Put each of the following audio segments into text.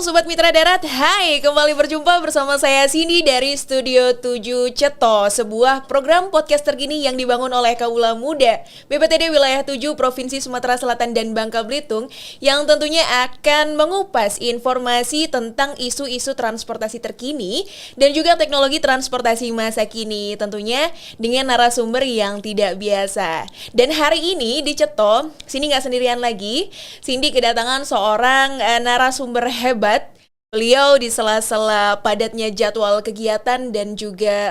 Sobat Mitra Darat, hai, kembali berjumpa bersama saya Cindy dari Studio 7 Ceto, sebuah program podcast terkini yang dibangun oleh Kaula Muda BPTD Wilayah 7 Provinsi Sumatera Selatan dan Bangka Belitung, yang tentunya akan mengupas informasi tentang isu-isu transportasi terkini dan juga teknologi transportasi masa kini, tentunya dengan narasumber yang tidak biasa. Dan hari ini di Ceto, Cindy nggak sendirian lagi. Cindy kedatangan seorang narasumber hebat. Beliau di sela-sela padatnya jadwal kegiatan dan juga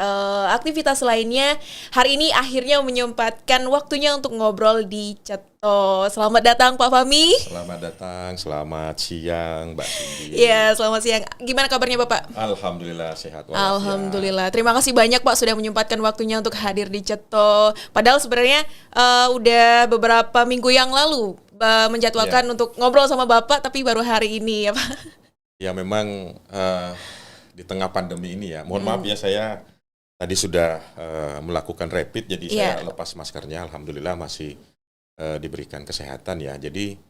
aktivitas lainnya, hari ini akhirnya menyempatkan waktunya untuk ngobrol di Ceto. Selamat datang Pak Fahmi. Selamat datang, selamat siang Mbak Cindy. Iya, selamat siang. Gimana kabarnya Bapak? Alhamdulillah sehat walafiat. Alhamdulillah. Terima kasih banyak Pak sudah menyempatkan waktunya untuk hadir di Ceto. Padahal sebenarnya udah beberapa minggu yang lalu menjadwalkan untuk ngobrol sama Bapak, tapi baru hari ini ya Pak. Ya memang di tengah pandemi ini ya, mohon maaf ya, saya tadi sudah melakukan rapid, jadi saya lepas maskernya, alhamdulillah masih diberikan kesehatan ya. Jadi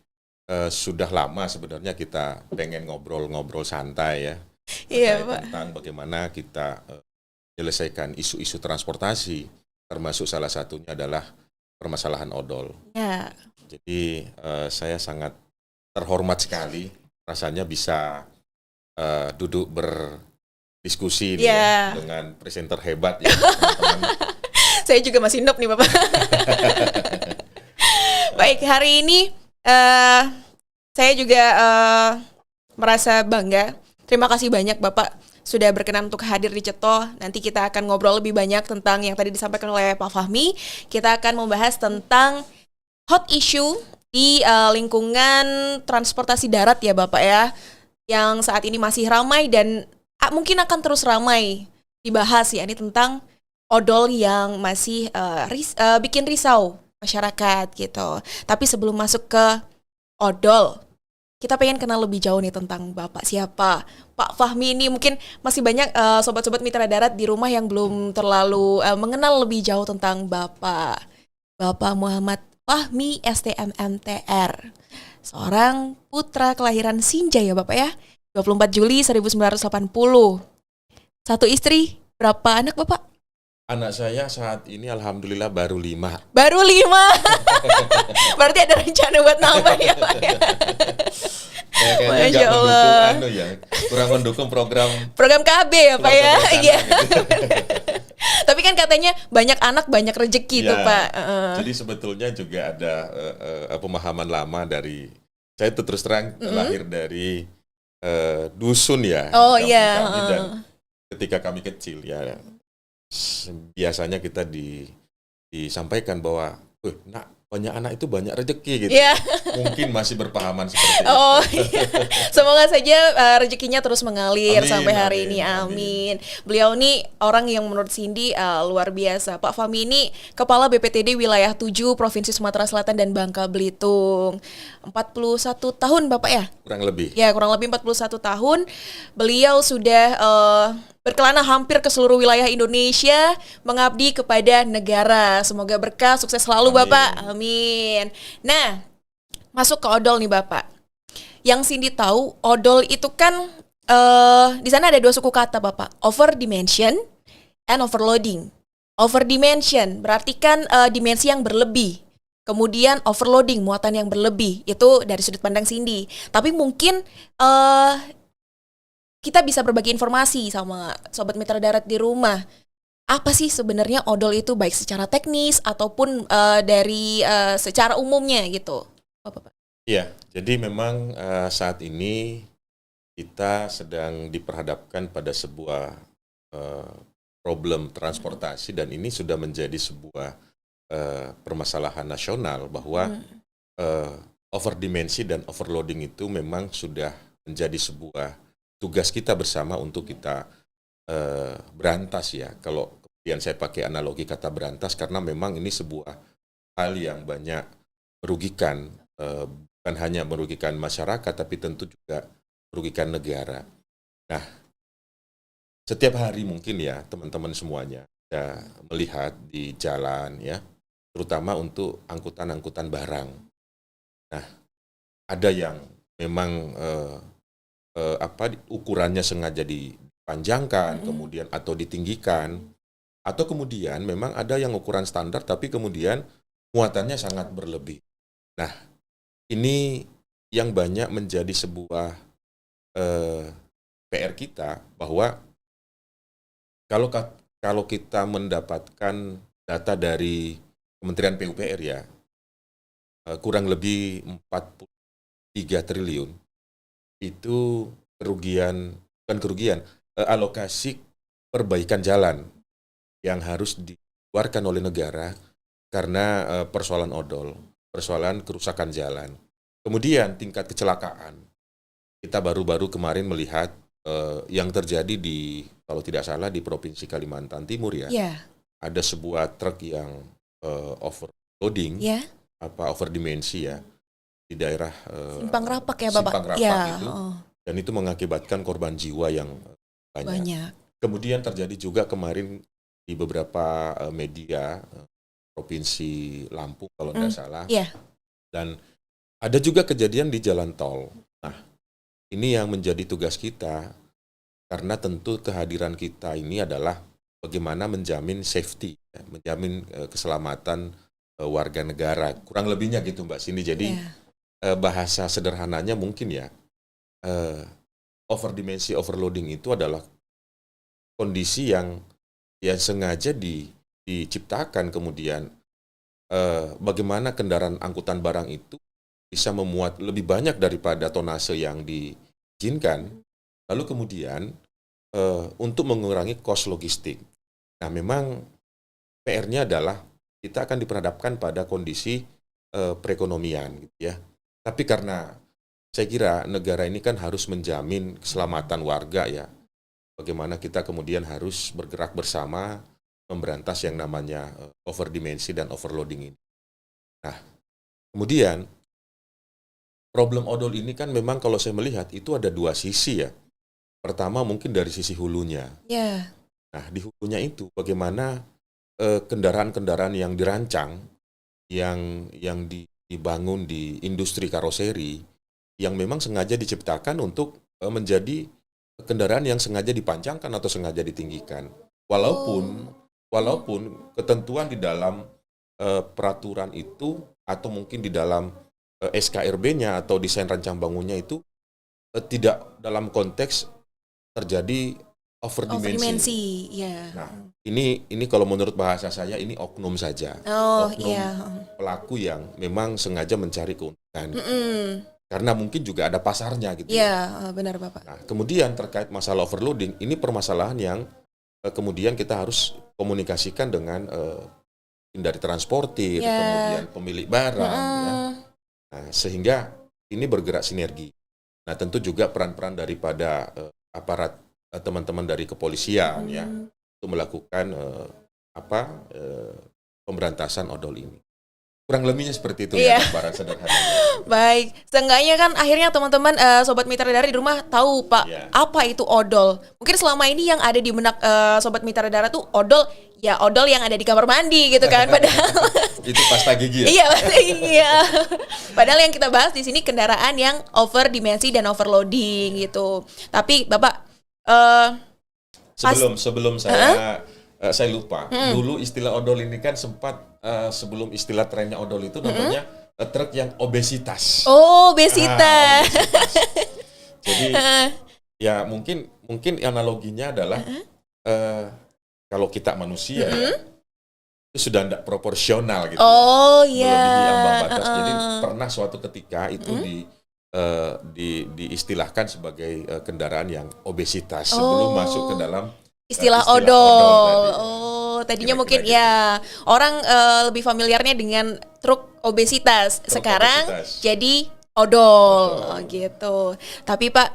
sudah lama sebenarnya kita pengen ngobrol-ngobrol santai ya, Pak. tentang bagaimana kita menyelesaikan isu-isu transportasi, termasuk salah satunya adalah permasalahan odol. Ya. Jadi saya sangat terhormat sekali rasanya bisa duduk berdiskusi dengan presenter hebat ya, teman-teman. Saya juga masih noob nih Bapak. Baik, hari ini saya juga merasa bangga. Terima kasih banyak Bapak sudah berkenan untuk hadir di Ceto. Nanti kita akan ngobrol lebih banyak tentang yang tadi disampaikan oleh Pak Fahmi. Kita akan membahas tentang hot issue di lingkungan transportasi darat ya Bapak ya, yang saat ini masih ramai dan mungkin akan terus ramai dibahas ya, ini tentang odol yang masih bikin risau masyarakat gitu. Tapi sebelum masuk ke odol, kita pengen kenal lebih jauh nih tentang Bapak siapa. Pak Fahmi ini mungkin masih banyak sobat-sobat Mitra Darat di rumah yang belum terlalu mengenal lebih jauh tentang Bapak. Bapak Muhammad Fahmi STMMTR, seorang putra kelahiran Sinjai ya Bapak ya, 24 Juli 1980. Satu istri, berapa anak Bapak? Anak saya saat ini alhamdulillah baru 5. Baru 5. Berarti ada rencana buat nambah ya Pak ya? Kayaknya nggak mendukung kurang mendukung program KB ya Pak ya? Iya. Gitu. Tapi kan katanya banyak anak banyak rezeki tuh Pak. Jadi sebetulnya juga ada pemahaman lama dari saya, itu terus terang lahir dari dusun ya. Oh iya. Dan ketika kami kecil ya, biasanya kita disampaikan bahwa, nak, banyak anak itu banyak rezeki gitu. Yeah. Mungkin masih berpahaman seperti itu. Oh iya. Semoga saja rezekinya terus mengalir sampai hari ini. Amin. Beliau nih orang yang menurut Cindy luar biasa. Pak Fahmi ini Kepala BPTD Wilayah 7 Provinsi Sumatera Selatan dan Bangka Belitung. 41 tahun Bapak ya? Kurang lebih. Ya, kurang lebih 41 tahun. Beliau sudah berkelana hampir ke seluruh wilayah Indonesia, mengabdi kepada negara. Semoga berkah, sukses selalu. Amin. Bapak. Amin. Nah, masuk ke odol nih Bapak. Yang Cindy tahu, odol itu kan di sana ada 2 suku kata Bapak, overdimension and overloading. Overdimension berarti kan dimensi yang berlebih. Kemudian overloading, muatan yang berlebih. Itu dari sudut pandang Cindy. Tapi mungkin kita bisa berbagi informasi sama Sobat Mitra Darat di rumah. Apa sih sebenarnya odol itu, baik secara teknis ataupun dari secara umumnya gitu, Bapak? Iya, jadi memang saat ini kita sedang diperhadapkan pada sebuah problem transportasi, dan ini sudah menjadi sebuah permasalahan nasional bahwa overdimensi dan overloading itu memang sudah menjadi sebuah tugas kita bersama untuk kita berantas ya. Kalau kemudian saya pakai analogi kata berantas, karena memang ini sebuah hal yang banyak merugikan, bukan hanya merugikan masyarakat, tapi tentu juga merugikan negara. Nah, setiap hari mungkin ya teman-teman semuanya ya melihat di jalan ya, terutama untuk angkutan-angkutan barang. Nah, ada yang memang ukurannya sengaja dipanjangkan, kemudian atau ditinggikan, atau kemudian memang ada yang ukuran standar tapi kemudian muatannya sangat berlebih. Nah, ini yang banyak menjadi sebuah PR kita, bahwa kalau kita mendapatkan data dari Kementerian PUPR ya, kurang lebih 43 triliun itu alokasi perbaikan jalan yang harus dikeluarkan oleh negara karena persoalan odol, persoalan kerusakan jalan. Kemudian tingkat kecelakaan. Kita baru-baru kemarin melihat yang terjadi kalau tidak salah di Provinsi Kalimantan Timur ya. Yeah. Ada sebuah truk yang overloading, overdimensi ya, di daerah Simpang Rapak ya Bapak? Simpang Rapak itu. Dan itu mengakibatkan korban jiwa yang banyak. Kemudian terjadi juga kemarin di beberapa media Provinsi Lampung kalau tidak salah. Yeah. Dan ada juga kejadian di jalan tol. Nah, ini yang menjadi tugas kita, karena tentu kehadiran kita ini adalah bagaimana menjamin safety, menjamin keselamatan warga negara. Kurang lebihnya gitu Mbak Cindy. Jadi bahasa sederhananya mungkin ya, overdimensi, overloading itu adalah kondisi yang sengaja diciptakan, kemudian bagaimana kendaraan angkutan barang itu bisa memuat lebih banyak daripada tonase yang diizinkan, lalu kemudian untuk mengurangi kos logistik. Nah, memang PR-nya adalah kita akan diperhadapkan pada kondisi perekonomian gitu ya. Tapi karena saya kira negara ini kan harus menjamin keselamatan warga ya. Bagaimana kita kemudian harus bergerak bersama memberantas yang namanya overdimensi dan overloading ini. Nah, kemudian problem odol ini kan memang kalau saya melihat itu ada dua sisi ya. Pertama mungkin dari sisi hulunya. Yeah. Nah, di hulunya itu bagaimana kendaraan-kendaraan yang dirancang, yang dibangun di industri karoseri, yang memang sengaja diciptakan untuk menjadi kendaraan yang sengaja dipanjangkan atau sengaja ditinggikan. Walaupun ketentuan di dalam peraturan itu atau mungkin di dalam SKRB-nya atau desain rancang bangunnya itu tidak dalam konteks terjadi overdimensi. Ya. Nah, ini kalau menurut bahasa saya ini oknum saja. Pelaku yang memang sengaja mencari keuntungan. Karena mungkin juga ada pasarnya gitu. Iya, benar Bapak. Nah, kemudian terkait masalah overloading, ini permasalahan yang kemudian kita harus komunikasikan dengan dari transportir, kemudian pemilik barang ya. Nah, sehingga ini bergerak sinergi. Nah, tentu juga peran-peran daripada aparat teman-teman dari kepolisian ya untuk melakukan pemberantasan odol ini. Kurang lebihnya seperti itu ya gambaran sederhananya. Baik, seenggaknya kan akhirnya teman-teman Sobat Mitra Dara di rumah tahu Pak apa itu odol. Mungkin selama ini yang ada di benak Sobat Mitra Dara tuh odol yang ada di kamar mandi gitu kan. Padahal itu pasta gigi ya? Iya, pasta gigi ya. Padahal yang kita bahas di sini kendaraan yang overdimensi dan overloading gitu. Tapi Bapak sebelum saya lupa. Dulu istilah odol ini kan sempat sebelum istilah trennya odol itu namanya truk yang obesitas. Oh, obesitas. Jadi ya mungkin analoginya adalah kalau kita manusia itu sudah tidak proporsional gitu. Oh iya. Melebihi ambang batas. Jadi pernah suatu ketika itu diistilahkan sebagai kendaraan yang obesitas sebelum masuk ke dalam istilah odol. Tadinya mungkin gitu. Ya orang lebih familiarnya dengan truk obesitas. Sekarang jadi odol. Gitu. Tapi Pak,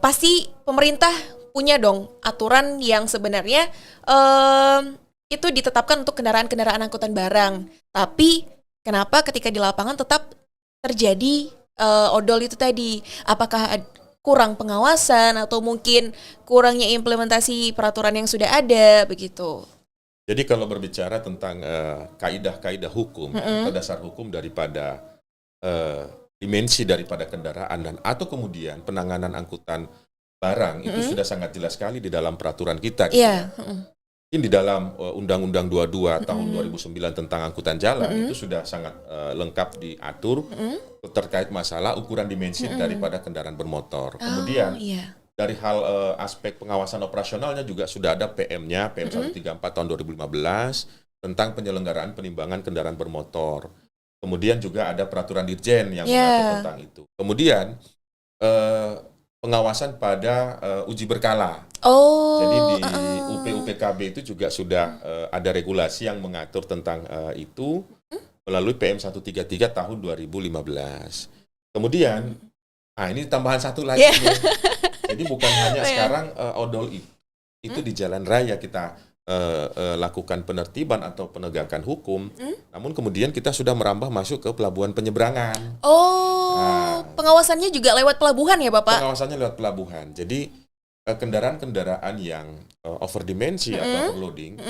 pasti pemerintah punya dong aturan yang sebenarnya itu ditetapkan untuk kendaraan-kendaraan angkutan barang. Tapi kenapa ketika di lapangan tetap terjadi odol itu tadi? Apakah kurang pengawasan atau mungkin kurangnya implementasi peraturan yang sudah ada begitu? Jadi kalau berbicara tentang kaidah-kaidah hukum atau dasar hukum daripada dimensi daripada kendaraan dan atau kemudian penanganan angkutan barang itu sudah sangat jelas sekali di dalam peraturan kita gitu ya. Mungkin di dalam Undang-Undang 22 tahun 2009 tentang angkutan jalan itu sudah sangat lengkap diatur terkait masalah ukuran dimensi daripada kendaraan bermotor. Kemudian dari hal aspek pengawasan operasionalnya juga sudah ada PM-nya, PM 134 tahun 2015 tentang penyelenggaraan penimbangan kendaraan bermotor. Kemudian juga ada peraturan Dirjen yang mengatur tentang itu. Kemudian pengawasan pada uji berkala. Jadi di UPUPKB itu juga sudah ada regulasi yang mengatur tentang itu melalui PM 133 tahun 2015. Kemudian, ini tambahan satu lagi. Jadi bukan hanya sekarang odol itu di jalan raya kita lakukan penertiban atau penegakan hukum, namun kemudian kita sudah merambah masuk ke pelabuhan penyeberangan. Pengawasannya juga lewat pelabuhan ya Bapak? Pengawasannya lewat pelabuhan. Jadi kendaraan-kendaraan yang overdimensi atau overloading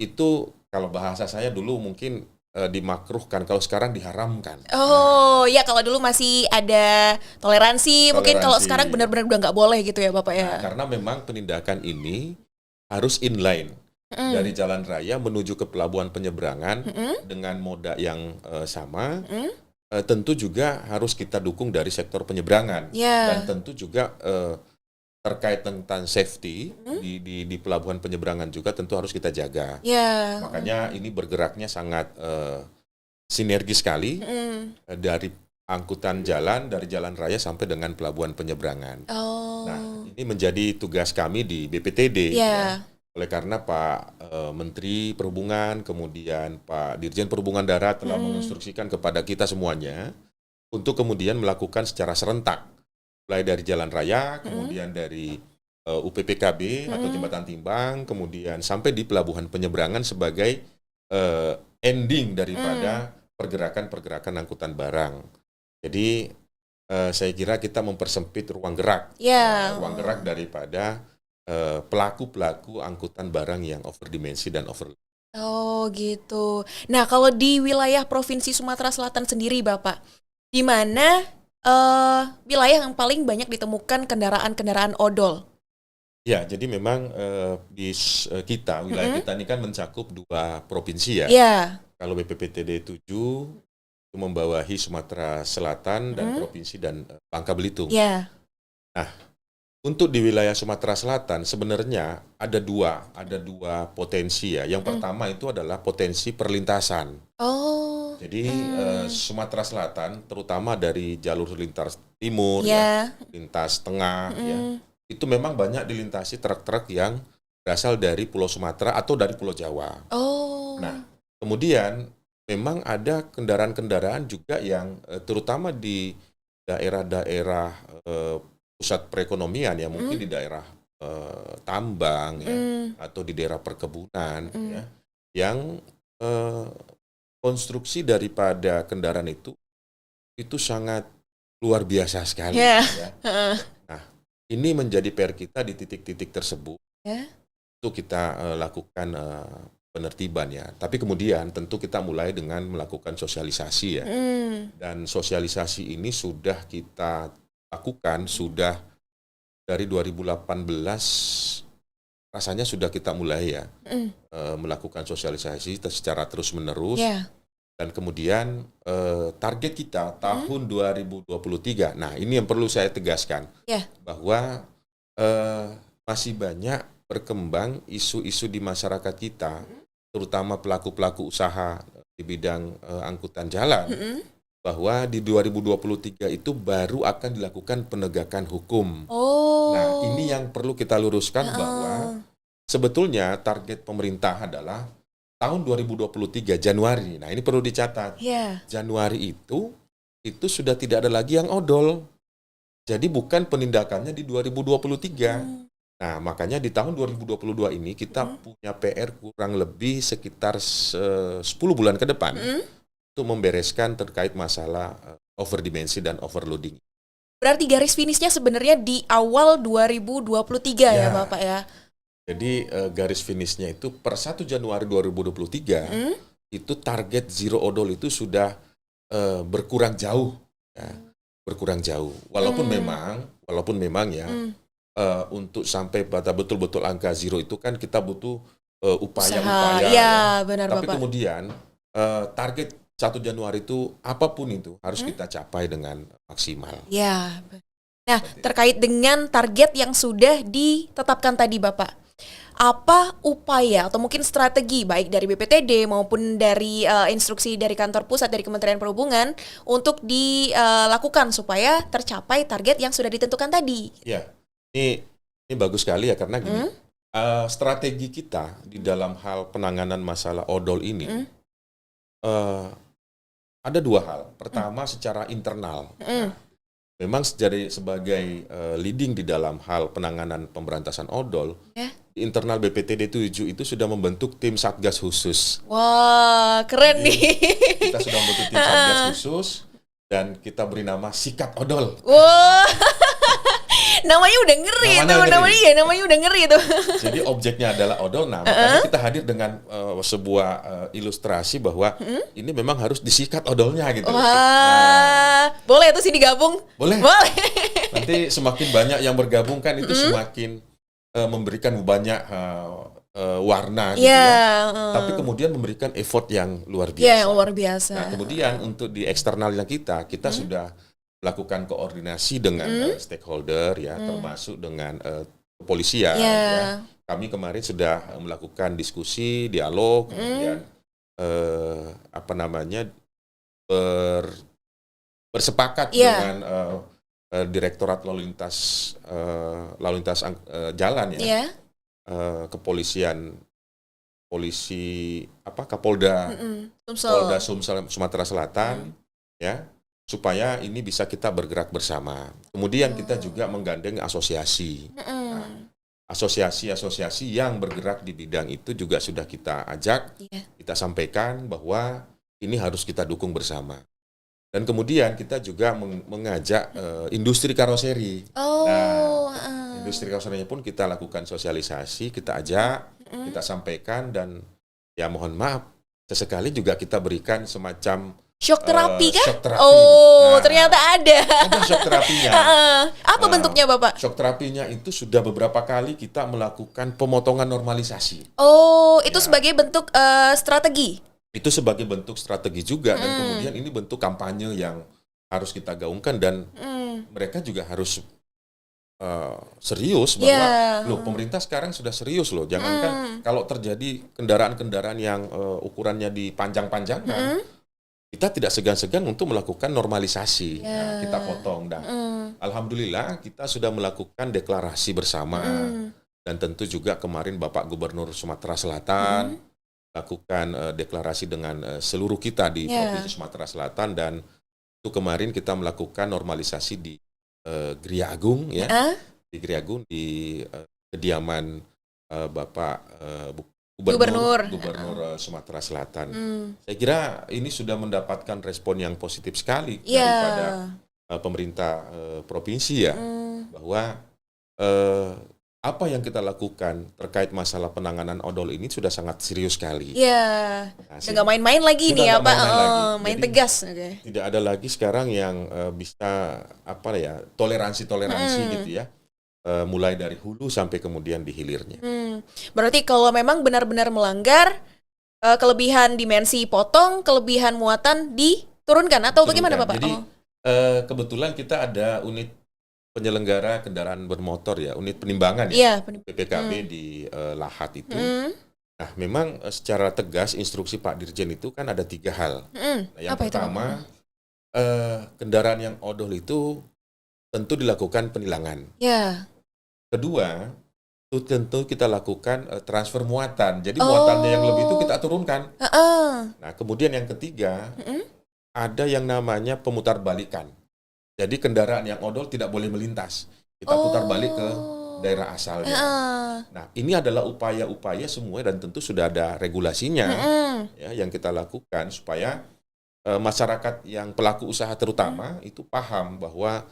itu kalau bahasa saya dulu mungkin dimakruhkan, kalau sekarang diharamkan. Ya kalau dulu masih ada toleransi. Mungkin kalau sekarang benar-benar udah nggak boleh gitu ya Bapak ya? Karena memang penindakan ini harus inline. Dari jalan raya menuju ke pelabuhan penyeberangan dengan moda yang sama, tentu juga harus kita dukung dari sektor penyeberangan dan tentu juga terkait tentang safety di pelabuhan penyeberangan juga tentu harus kita jaga. Makanya ini bergeraknya sangat sinergi sekali dari angkutan jalan, dari jalan raya sampai dengan pelabuhan penyeberangan. Nah, ini menjadi tugas kami di BPTD. Oleh karena Pak Menteri Perhubungan, kemudian Pak Dirjen Perhubungan Darat telah menginstruksikan kepada kita semuanya untuk kemudian melakukan secara serentak, mulai dari jalan raya, kemudian dari UPPKB atau jembatan timbang, kemudian sampai di pelabuhan penyeberangan sebagai ending daripada pergerakan-pergerakan angkutan barang. Jadi saya kira kita mempersempit ruang gerak, ruang gerak daripada pelaku-pelaku angkutan barang yang overdimensi dan overload. Gitu. Nah, kalau di wilayah Provinsi Sumatera Selatan sendiri, Bapak, di mana wilayah yang paling banyak ditemukan kendaraan-kendaraan odol? Ya, jadi memang di kita, wilayah kita ini kan mencakup 2 provinsi ya. Kalau BPPTD 7 itu membawahi Sumatera Selatan dan Provinsi dan Bangka Belitung. Nah, untuk di wilayah Sumatera Selatan sebenarnya ada dua potensi ya. Yang pertama itu adalah potensi perlintasan. Jadi Sumatera Selatan terutama dari jalur lintas timur, lintas tengah, itu memang banyak dilintasi truk-truk yang berasal dari Pulau Sumatera atau dari Pulau Jawa. Nah, kemudian memang ada kendaraan-kendaraan juga yang terutama di daerah-daerah pusat perekonomian ya, mungkin di daerah tambang ya, atau di daerah perkebunan ya, yang konstruksi daripada kendaraan itu sangat luar biasa sekali. Ya. Nah, ini menjadi PR kita di titik-titik tersebut untuk kita lakukan penertiban ya. Tapi kemudian tentu kita mulai dengan melakukan sosialisasi ya. Dan sosialisasi ini sudah kita lakukan sudah dari 2018 rasanya sudah kita mulai ya melakukan sosialisasi secara terus-menerus dan kemudian target kita tahun 2023. Nah, ini yang perlu saya tegaskan bahwa masih banyak berkembang isu-isu di masyarakat kita, terutama pelaku-pelaku usaha di bidang angkutan jalan. Bahwa di 2023 itu baru akan dilakukan penegakan hukum. Nah, ini yang perlu kita luruskan bahwa sebetulnya target pemerintah adalah tahun 2023 Januari. Nah, ini perlu dicatat. Januari itu sudah tidak ada lagi yang odol. Jadi bukan penindakannya di 2023. Nah, makanya di tahun 2022 ini kita punya PR kurang lebih sekitar 10 bulan ke depan. Untuk membereskan terkait masalah overdimensi dan overloading. Berarti garis finishnya sebenarnya di awal 2023 ya Bapak ya? Jadi garis finishnya itu per 1 Januari 2023 itu target zero odol itu sudah berkurang jauh. Ya. berkurang jauh. Walaupun memang ya untuk sampai pada betul-betul angka zero itu kan kita butuh upaya-upaya. Usaha. Ya, benar Tapi Bapak. kemudian target 1 Januari itu apapun itu harus kita capai dengan maksimal. Ya. Nah, terkait dengan target yang sudah ditetapkan tadi Bapak, apa upaya atau mungkin strategi baik dari BPTD maupun dari instruksi dari kantor pusat dari Kementerian Perhubungan untuk dilakukan supaya tercapai target yang sudah ditentukan tadi? Ya, ini bagus sekali ya karena gini, strategi kita di dalam hal penanganan masalah odol ini ada 2 hal. Pertama secara internal. Memang sebagai leading di dalam hal penanganan pemberantasan odol, di internal BPTD 7 itu sudah membentuk tim Satgas khusus. Wah, keren nih. Kita sudah membentuk tim Satgas khusus dan kita beri nama Sikat Odol. Wah, namanya udah ngeri tuh. Namanya udah ngeri tuh. Jadi objeknya adalah odol. Nah, makanya kita hadir dengan sebuah ilustrasi bahwa ini memang harus disikat odolnya gitu. Wah, boleh tuh sih digabung? Boleh. Nanti semakin banyak yang bergabung kan itu semakin memberikan banyak warna gitu ya. Tapi kemudian memberikan effort yang luar biasa. Ya, luar biasa. Nah, kemudian untuk di eksternalnya kita sudah melakukan koordinasi dengan stakeholder ya, termasuk dengan kepolisian. Ya. Kami kemarin sudah melakukan diskusi, dialog, kemudian bersepakat dengan Direktorat Lalu Lintas Jalan ya, kepolisian, Kapolda Sumsel Sumatera Selatan ya, supaya ini bisa kita bergerak bersama. Kemudian kita juga menggandeng asosiasi. Nah, asosiasi-asosiasi yang bergerak di bidang itu juga sudah kita ajak, kita sampaikan bahwa ini harus kita dukung bersama. Dan kemudian kita juga mengajak industri karoseri. Industri karoserinya pun kita lakukan sosialisasi, kita ajak, kita sampaikan, dan ya mohon maaf, sesekali juga kita berikan semacam shock terapi kan? Shock terapi. Ternyata ada. Ada shock terapinya. Apa bentuknya Bapak? Shock terapinya itu sudah beberapa kali kita melakukan pemotongan normalisasi. Itu sebagai bentuk strategi? Itu sebagai bentuk strategi juga, dan kemudian ini bentuk kampanye yang harus kita gaungkan, dan mereka juga harus serius bahwa loh, pemerintah sekarang sudah serius loh. Jangankan kalau terjadi kendaraan-kendaraan yang ukurannya dipanjang-panjangkan, kita tidak segan-segan untuk melakukan normalisasi. Nah, kita potong. Alhamdulillah kita sudah melakukan deklarasi bersama, dan tentu juga kemarin Bapak Gubernur Sumatera Selatan lakukan deklarasi dengan seluruh kita di Provinsi Sumatera Selatan, dan itu kemarin kita melakukan normalisasi di Gria Agung ya, di Gria Agung, di kediaman Bapak Gubernur Sumatera Selatan. Saya kira ini sudah mendapatkan respon yang positif sekali daripada pemerintah provinsi ya, bahwa apa yang kita lakukan terkait masalah penanganan odol ini sudah sangat serius sekali. Iya. Nggak main-main lagi nih ya Pak. Main jadi, tegas. Tidak ada lagi sekarang yang bisa toleransi gitu ya. Mulai dari hulu sampai kemudian di hilirnya. Berarti kalau memang benar-benar melanggar, kelebihan dimensi potong, kelebihan muatan diturunkan atau bagaimana Bapak? Jadi kebetulan kita ada unit penyelenggara kendaraan bermotor ya, unit penimbangan ya, PPKB di Lahat itu. Nah, memang secara tegas instruksi Pak Dirjen itu kan ada 3 hal. Nah, yang pertama, kendaraan yang odol itu tentu dilakukan penilangan. Kedua, itu tentu kita lakukan transfer muatan. Jadi muatannya yang lebih itu kita turunkan. Nah, kemudian yang ketiga, ada yang namanya pemutarbalikan. Jadi kendaraan yang odol tidak boleh melintas. Kita putar balik ke daerah asalnya. Nah, ini adalah upaya-upaya semua, dan tentu sudah ada regulasinya ya, yang kita lakukan supaya masyarakat yang pelaku usaha terutama itu paham bahwa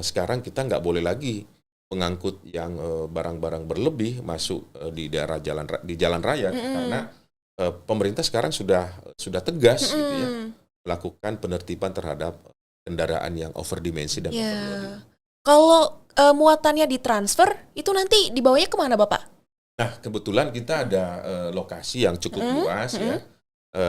sekarang kita nggak boleh lagi mengangkut yang barang-barang berlebih masuk di daerah jalan raya, karena pemerintah sekarang sudah tegas gitu ya, melakukan penertiban terhadap kendaraan yang overdimensi dan Ya. overloading. Kalau muatannya ditransfer, itu nanti dibawanya kemana Bapak? Nah, kebetulan kita ada lokasi yang cukup luas ya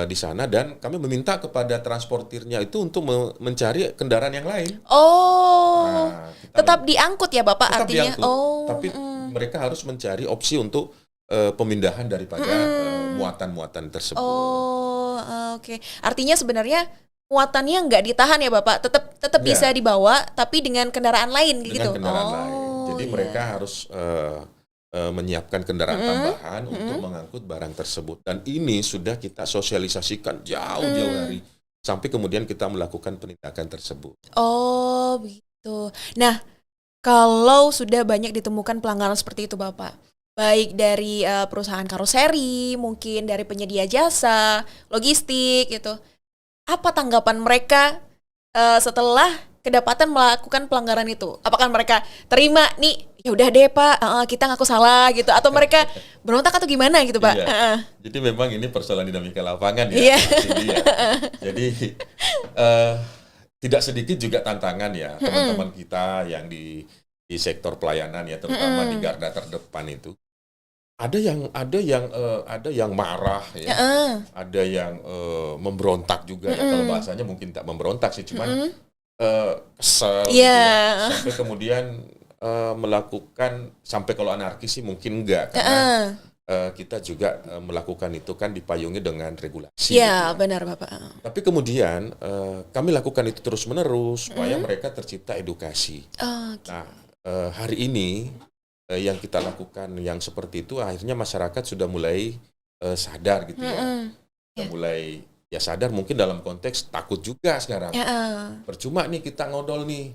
di sana, dan kami meminta kepada transportirnya itu untuk mencari kendaraan yang lain. Oh, Nah, kita tetap diangkut ya Bapak tetap artinya? diangkut, Oh, tapi mereka harus mencari opsi untuk pemindahan daripada muatan-muatan tersebut. oh, oke. Artinya sebenarnya muatannya nggak ditahan ya Bapak, tetap Nggak. bisa dibawa, tapi dengan kendaraan lain Dengan gitu. kendaraan lain. Jadi iya. mereka harus menyiapkan kendaraan tambahan untuk mengangkut barang tersebut. Dan ini sudah kita sosialisasikan jauh-jauh hari sampai kemudian kita melakukan penindakan tersebut. Oh, begitu. Nah, kalau sudah banyak ditemukan pelanggaran seperti itu Bapak, baik dari perusahaan karoseri, mungkin dari penyedia jasa, logistik gitu, apa tanggapan mereka setelah kedapatan melakukan pelanggaran itu? Apakah mereka terima nih, ya udah deh Pak, kita ngaku salah gitu, atau mereka berontak atau gimana gitu Pak? Iya. Jadi memang ini persoalan dinamika lapangan ya. Iya. Mbak Cindy ya. Jadi tidak sedikit juga tantangan ya teman-teman kita yang di sektor pelayanan ya, terutama di garda terdepan itu. Ada yang marah ya, ada yang memberontak juga ya. Kalau bahasanya mungkin tak memberontak sih, cuman kesel gitu ya. Sampai kemudian melakukan, sampai kalau anarkis sih mungkin enggak, karena kita juga melakukan itu kan dipayungi dengan regulasi. Iya, gitu ya. benar Bapak. Tapi kemudian kami lakukan itu terus-menerus supaya mereka tercipta edukasi. Oke. Nah, hari ini yang kita lakukan yang seperti itu, akhirnya masyarakat sudah mulai sadar gitu ya. Sudah mulai ya sadar, mungkin dalam konteks takut juga sekarang. Percuma nih kita ngodol nih.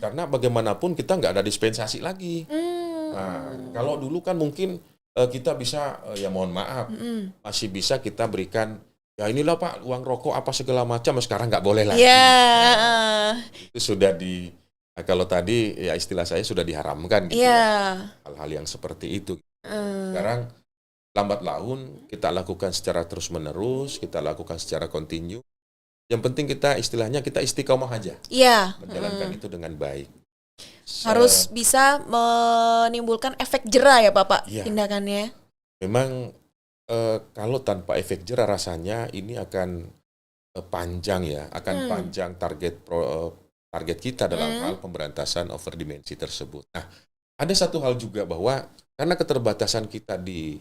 Karena bagaimanapun kita nggak ada dispensasi lagi. Nah, kalau dulu kan mungkin kita bisa, ya mohon maaf, masih bisa kita berikan, ya inilah Pak, uang rokok apa segala macam, sekarang nggak boleh lagi. Itu sudah kalau tadi ya istilah saya sudah diharamkan gitu ya. Hal-hal yang seperti itu. Sekarang lambat laun kita lakukan secara terus-menerus, kita lakukan secara kontinu. Yang penting kita istilahnya kita istiqomah aja. Menjalankan itu dengan baik. Harus bisa menimbulkan efek jera ya Bapak tindakannya. Memang kalau tanpa efek jera rasanya ini akan panjang ya, panjang target kita dalam hal pemberantasan overdimensi tersebut. Nah, ada satu hal juga bahwa karena keterbatasan kita di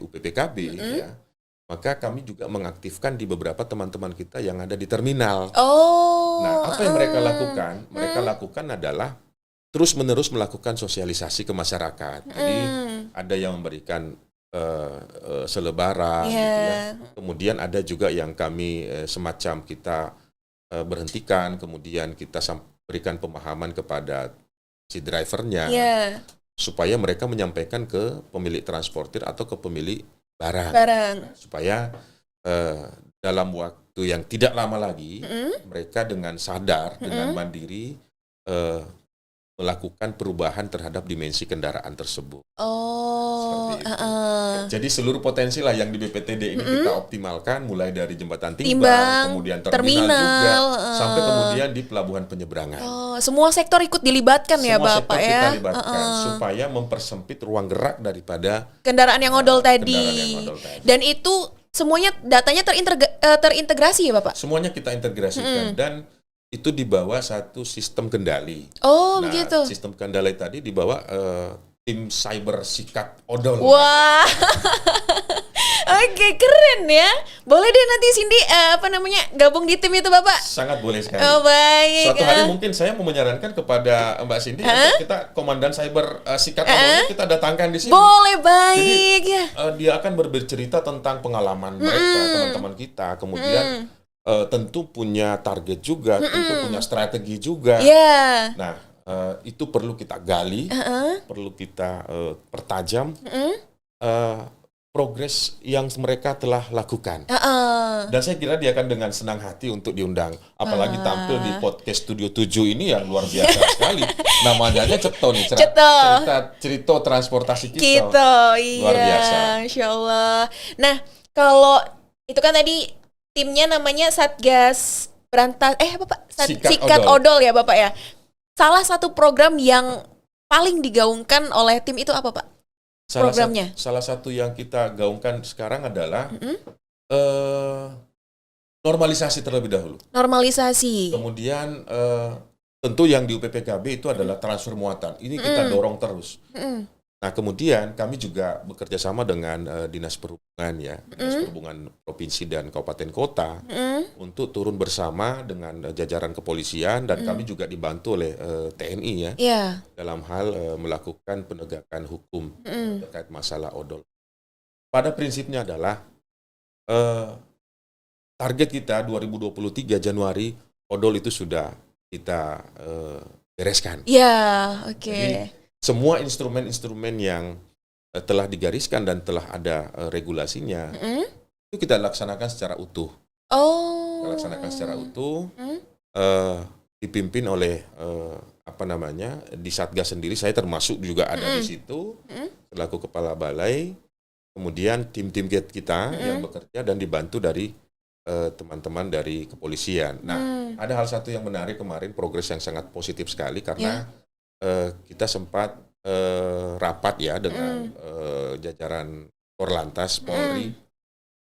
UPPKB ya, maka kami juga mengaktifkan di beberapa teman-teman kita yang ada di terminal. Nah, apa yang mereka lakukan? Mereka lakukan adalah terus-menerus melakukan sosialisasi ke masyarakat. Jadi ada yang memberikan selebaran, gitu ya. Kemudian ada juga yang kami semacam kita berhentikan, kemudian kita berikan pemahaman kepada si drivernya, supaya mereka menyampaikan ke pemilik transportir atau ke pemilik barang. Supaya dalam waktu yang tidak lama lagi, mereka dengan sadar, dengan mandiri, melakukan perubahan terhadap dimensi kendaraan tersebut. Seperti itu. Jadi seluruh potensi lah yang di BPTD ini kita optimalkan, mulai dari jembatan timbang, kemudian terminal juga, sampai kemudian di pelabuhan penyeberangan. Semua sektor ikut dilibatkan ya Bapak ya. Semua sektor kita libatkan supaya mempersempit ruang gerak daripada kendaraan yang odol tadi. Dan itu semuanya datanya terintegrasi ya Bapak? Semuanya kita integrasikan dan itu dibawa satu sistem kendali. Begitu. Sistem kendali tadi dibawa tim cyber sikat odol. Wah. Oke, keren ya. Boleh deh nanti Cindy gabung di tim itu Bapak? Sangat boleh sekali. Baik. Suatu hari mungkin saya mau menyarankan kepada Mbak Cindy untuk kita komandan cyber sikat odol kita datangkan di sini. Boleh, baik. Jadi dia akan bercerita tentang pengalaman mereka, teman-teman kita. Kemudian tentu punya target juga, tentu punya strategi juga. Nah, itu perlu kita gali, perlu kita pertajam progres yang mereka telah lakukan. Dan saya kira dia akan dengan senang hati untuk diundang. Apalagi tampil di podcast Studio 7 ini yang luar biasa sekali. Namanya aja Ceto nih, cerita transportasi kita. Luar biasa. Insya Allah. Nah, kalau itu kan tadi timnya namanya Satgas Sikat odol ya Bapak ya. Salah satu program yang paling digaungkan oleh tim itu apa Pak? Programnya? Salah satu yang kita gaungkan sekarang adalah normalisasi terlebih dahulu. Normalisasi. Kemudian tentu yang di UPPKB itu adalah transfer muatan. Ini kita dorong terus. Nah, kemudian kami juga bekerja sama dengan Dinas Perhubungan ya, Dinas Perhubungan Provinsi dan Kabupaten Kota untuk turun bersama dengan jajaran kepolisian dan kami juga dibantu oleh TNI ya dalam hal melakukan penegakan hukum terkait masalah odol. Pada prinsipnya adalah target kita 2023 Januari odol itu sudah kita bereskan. Ya, oke. Jadi semua instrumen-instrumen yang telah digariskan dan telah ada regulasinya itu kita laksanakan secara utuh. Kita laksanakan secara utuh, dipimpin oleh di Satgas sendiri. Saya termasuk juga ada di situ selaku kepala balai. Kemudian tim-tim kita yang bekerja dan dibantu dari teman-teman dari kepolisian. Nah, ada hal satu yang menarik kemarin, progres yang sangat positif sekali karena kita sempat rapat ya dengan jajaran Korlantas Polri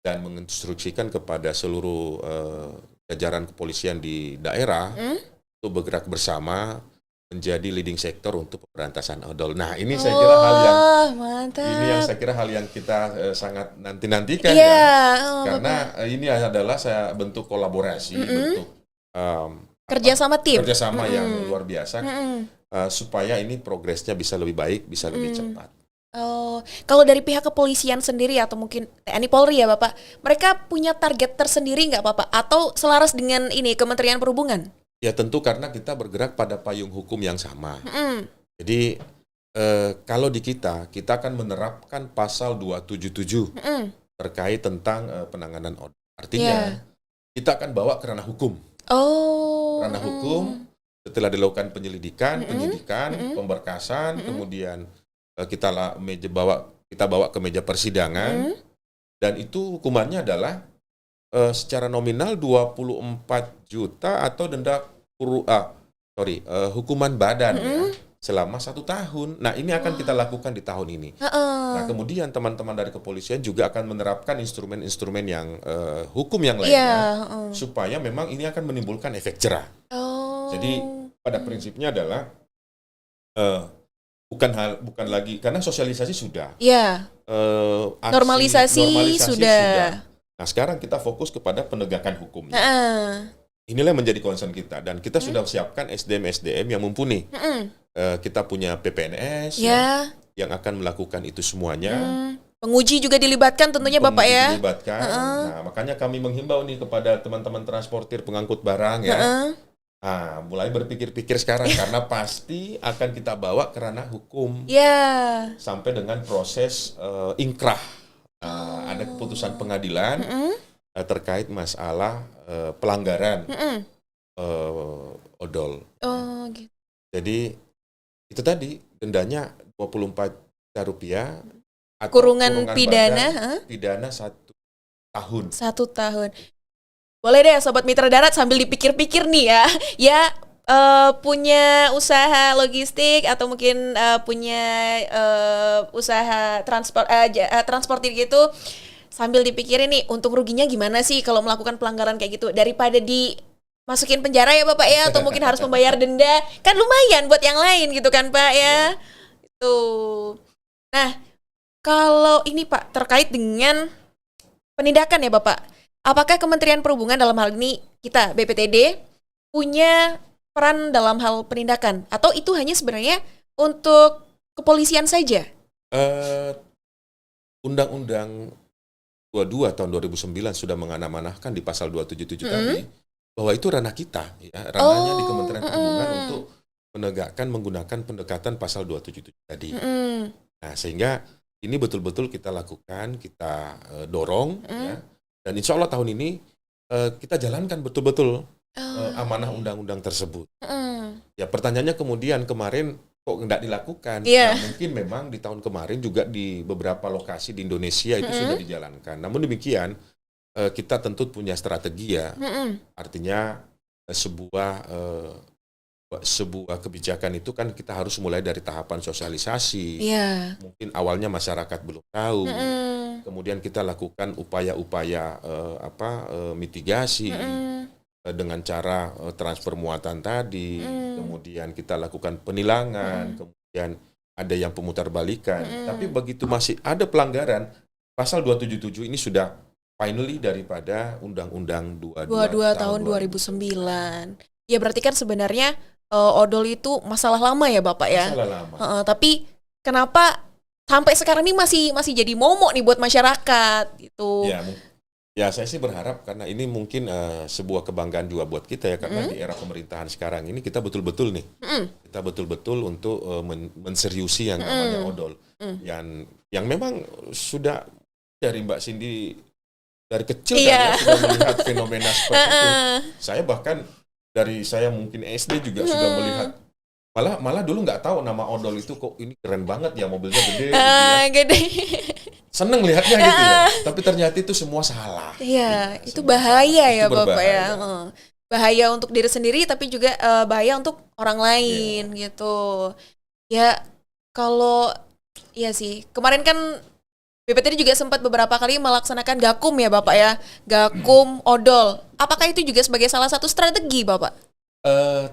dan menginstruksikan kepada seluruh jajaran kepolisian di daerah untuk bergerak bersama menjadi leading sektor untuk pemberantasan odol. Nah, ini saya kira hal yang kita sangat nantikan karena ini adalah saya bentuk kolaborasi, bentuk kerjasama tim, kerjasama yang luar biasa supaya ini progresnya bisa lebih baik, bisa lebih cepat. Kalau dari pihak kepolisian sendiri atau mungkin TNI Polri ya Bapak, mereka punya target tersendiri nggak Bapak? Atau selaras dengan ini Kementerian Perhubungan? Ya tentu karena kita bergerak pada payung hukum yang sama. Jadi kalau di kita akan menerapkan pasal 277 terkait tentang penanganan odol. Artinya kita akan bawa ke ranah hukum. Ranah hukum setelah dilakukan penyelidikan, penyidikan, pemberkasan, kemudian kita bawa ke meja persidangan dan itu hukumannya adalah secara nominal 24 juta atau denda hukuman badan ya, selama 1 tahun. Nah, ini akan kita lakukan di tahun ini. Nah, kemudian teman-teman dari kepolisian juga akan menerapkan instrumen-instrumen yang hukum yang lainnya supaya memang ini akan menimbulkan efek jerah. Jadi pada prinsipnya adalah bukan lagi karena sosialisasi sudah. Normalisasi sudah. Nah, sekarang kita fokus kepada penegakan hukumnya. Inilah yang menjadi concern kita dan kita sudah siapkan SDM yang mumpuni. Kita punya PPNS yang akan melakukan itu semuanya. Penguji juga dilibatkan tentunya Bapak ya. Nah, makanya kami menghimbau nih kepada teman-teman transportir pengangkut barang ya. Mulai berpikir-pikir sekarang karena pasti akan kita bawa ke ranah hukum. Sampai dengan proses ingkrah. Ada keputusan pengadilan terkait masalah pelanggaran odol. Gitu. Jadi itu tadi dendanya 24 juta rupiah atau kurungan pidana pidana 1 tahun. 1 tahun. Boleh deh Sobat Mitra Darat sambil dipikir-pikir nih ya punya usaha logistik atau mungkin punya usaha transportir gitu, sambil dipikirin nih untung ruginya gimana sih kalau melakukan pelanggaran kayak gitu, daripada dimasukin penjara ya Bapak ya, atau mungkin harus membayar denda, kan lumayan buat yang lain gitu kan Pak ya. Itu. Nah, kalau ini Pak terkait dengan penindakan ya Bapak, apakah Kementerian Perhubungan dalam hal ini kita BPTD punya peran dalam hal penindakan atau itu hanya sebenarnya untuk kepolisian saja? Undang-Undang 22 tahun 2009 sudah mengamanahkan di pasal 277 tadi bahwa itu ranah kita ya, ranahnya di Kementerian Perhubungan untuk menegakkan menggunakan pendekatan pasal 277 tadi. Nah, sehingga ini betul-betul kita lakukan, kita dorong ya. Dan insya Allah tahun ini kita jalankan betul-betul amanah undang-undang tersebut. Ya, pertanyaannya kemudian kemarin kok nggak dilakukan? Nah, mungkin memang di tahun kemarin juga di beberapa lokasi di Indonesia itu sudah dijalankan. Namun demikian kita tentu punya strategi ya. Artinya sebuah kebijakan itu kan kita harus mulai dari tahapan sosialisasi. Iya. Mungkin awalnya masyarakat belum tahu. Mm-mm. Kemudian kita lakukan upaya-upaya mitigasi dengan cara transfer muatan tadi. Kemudian kita lakukan penilangan. Kemudian ada yang pemutarbalikan. Tapi begitu masih ada pelanggaran, pasal 277 ini sudah finally daripada Undang-Undang 22 tahun 2009. Ya berarti kan sebenarnya odol itu masalah lama ya Bapak ya. Masalah lama. Tapi kenapa sampai sekarang ini masih jadi momok nih buat masyarakat gitu. Ya saya sih berharap karena ini mungkin sebuah kebanggaan juga buat kita ya, karena di era pemerintahan sekarang ini kita betul-betul kita betul-betul untuk menseriusi yang namanya odol. Yang memang sudah dari Mbak Cindy dari kecil kan sudah melihat fenomena seperti itu. Saya bahkan dari saya mungkin SD juga sudah melihat, malah dulu nggak tahu nama odol itu, kok ini keren banget ya, mobilnya gede, gede. Seneng lihatnya gitu ya, tapi ternyata itu semua salah. Iya, itu bahaya ya itu Bapak ya. Bahaya untuk diri sendiri tapi juga bahaya untuk orang lain gitu. Ya kalau iya sih, kemarin kan BPTD juga sempat beberapa kali melaksanakan gakum ya Bapak ya, gakum odol. Apakah itu juga sebagai salah satu strategi Bapak?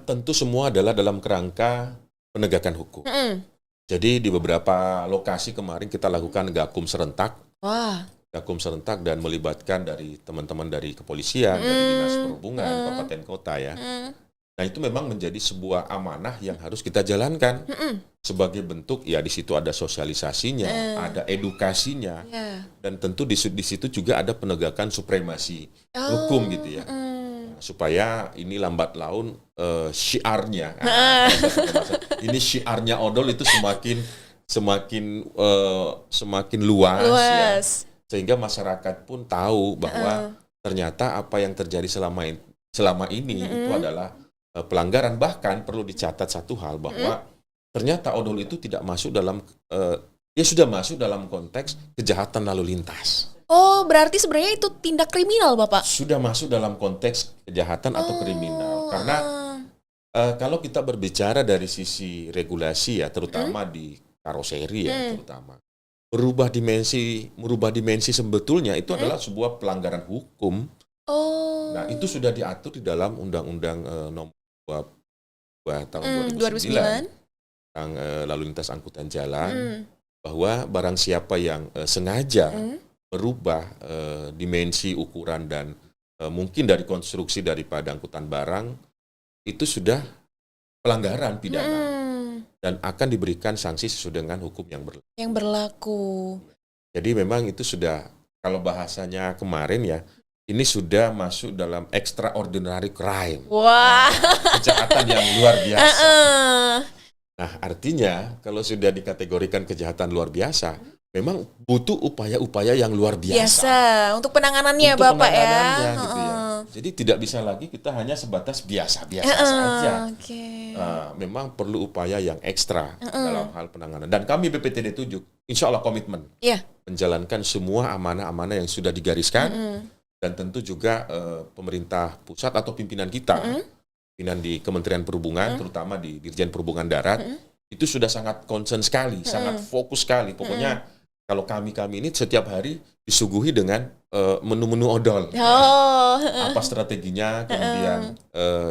Tentu semua adalah dalam kerangka penegakan hukum. Jadi di beberapa lokasi kemarin kita lakukan gakum serentak. Wah. Gakum serentak dan melibatkan dari teman-teman dari kepolisian, dari dinas perhubungan, kabupaten kota ya. Nah itu memang menjadi sebuah amanah yang harus kita jalankan sebagai bentuk ya, di situ ada sosialisasinya, ada edukasinya, dan tentu di situ juga ada penegakan supremasi hukum gitu ya, supaya ini lambat laun syiarnya, ini syiarnya odol itu semakin luas. Ya, sehingga masyarakat pun tahu bahwa ternyata apa yang terjadi selama ini itu adalah pelanggaran. Bahkan perlu dicatat satu hal bahwa ternyata odol itu tidak masuk dalam dia sudah masuk dalam konteks kejahatan lalu lintas. Oh, berarti sebenarnya itu tindak kriminal, Bapak? Sudah masuk dalam konteks kejahatan atau kriminal. Karena kalau kita berbicara dari sisi regulasi ya, terutama di karoseri ya, terutama merubah dimensi sebetulnya itu adalah sebuah pelanggaran hukum. Nah, itu sudah diatur di dalam Undang-Undang nomor 2 tahun 2009 tentang lalu lintas angkutan jalan, bahwa barang siapa yang sengaja merubah dimensi ukuran dan mungkin dari konstruksi daripada angkutan barang, itu sudah pelanggaran pidana dan akan diberikan sanksi sesuai dengan hukum yang berlaku. Jadi memang itu sudah, kalau bahasanya kemarin ya, ini sudah masuk dalam extraordinary crime. Wah. Kejahatan yang luar biasa. Nah, artinya kalau sudah dikategorikan kejahatan luar biasa, memang butuh upaya-upaya yang luar biasa. Untuk penanganannya, untuk Bapak penanganannya, ya. Gitu ya. Jadi tidak bisa lagi kita hanya sebatas biasa-biasa saja. Memang perlu upaya yang ekstra dalam hal penanganan. Dan kami BPTD 7, insya Allah komitmen menjalankan semua amanah-amanah yang sudah digariskan. Dan tentu juga pemerintah pusat atau pimpinan kita, pimpinan di Kementerian Perhubungan, terutama di Dirjen Perhubungan Darat, itu sudah sangat concern sekali, sangat fokus sekali. Pokoknya kalau kami ini setiap hari disuguhi dengan menu-menu odol. Apa strateginya, kemudian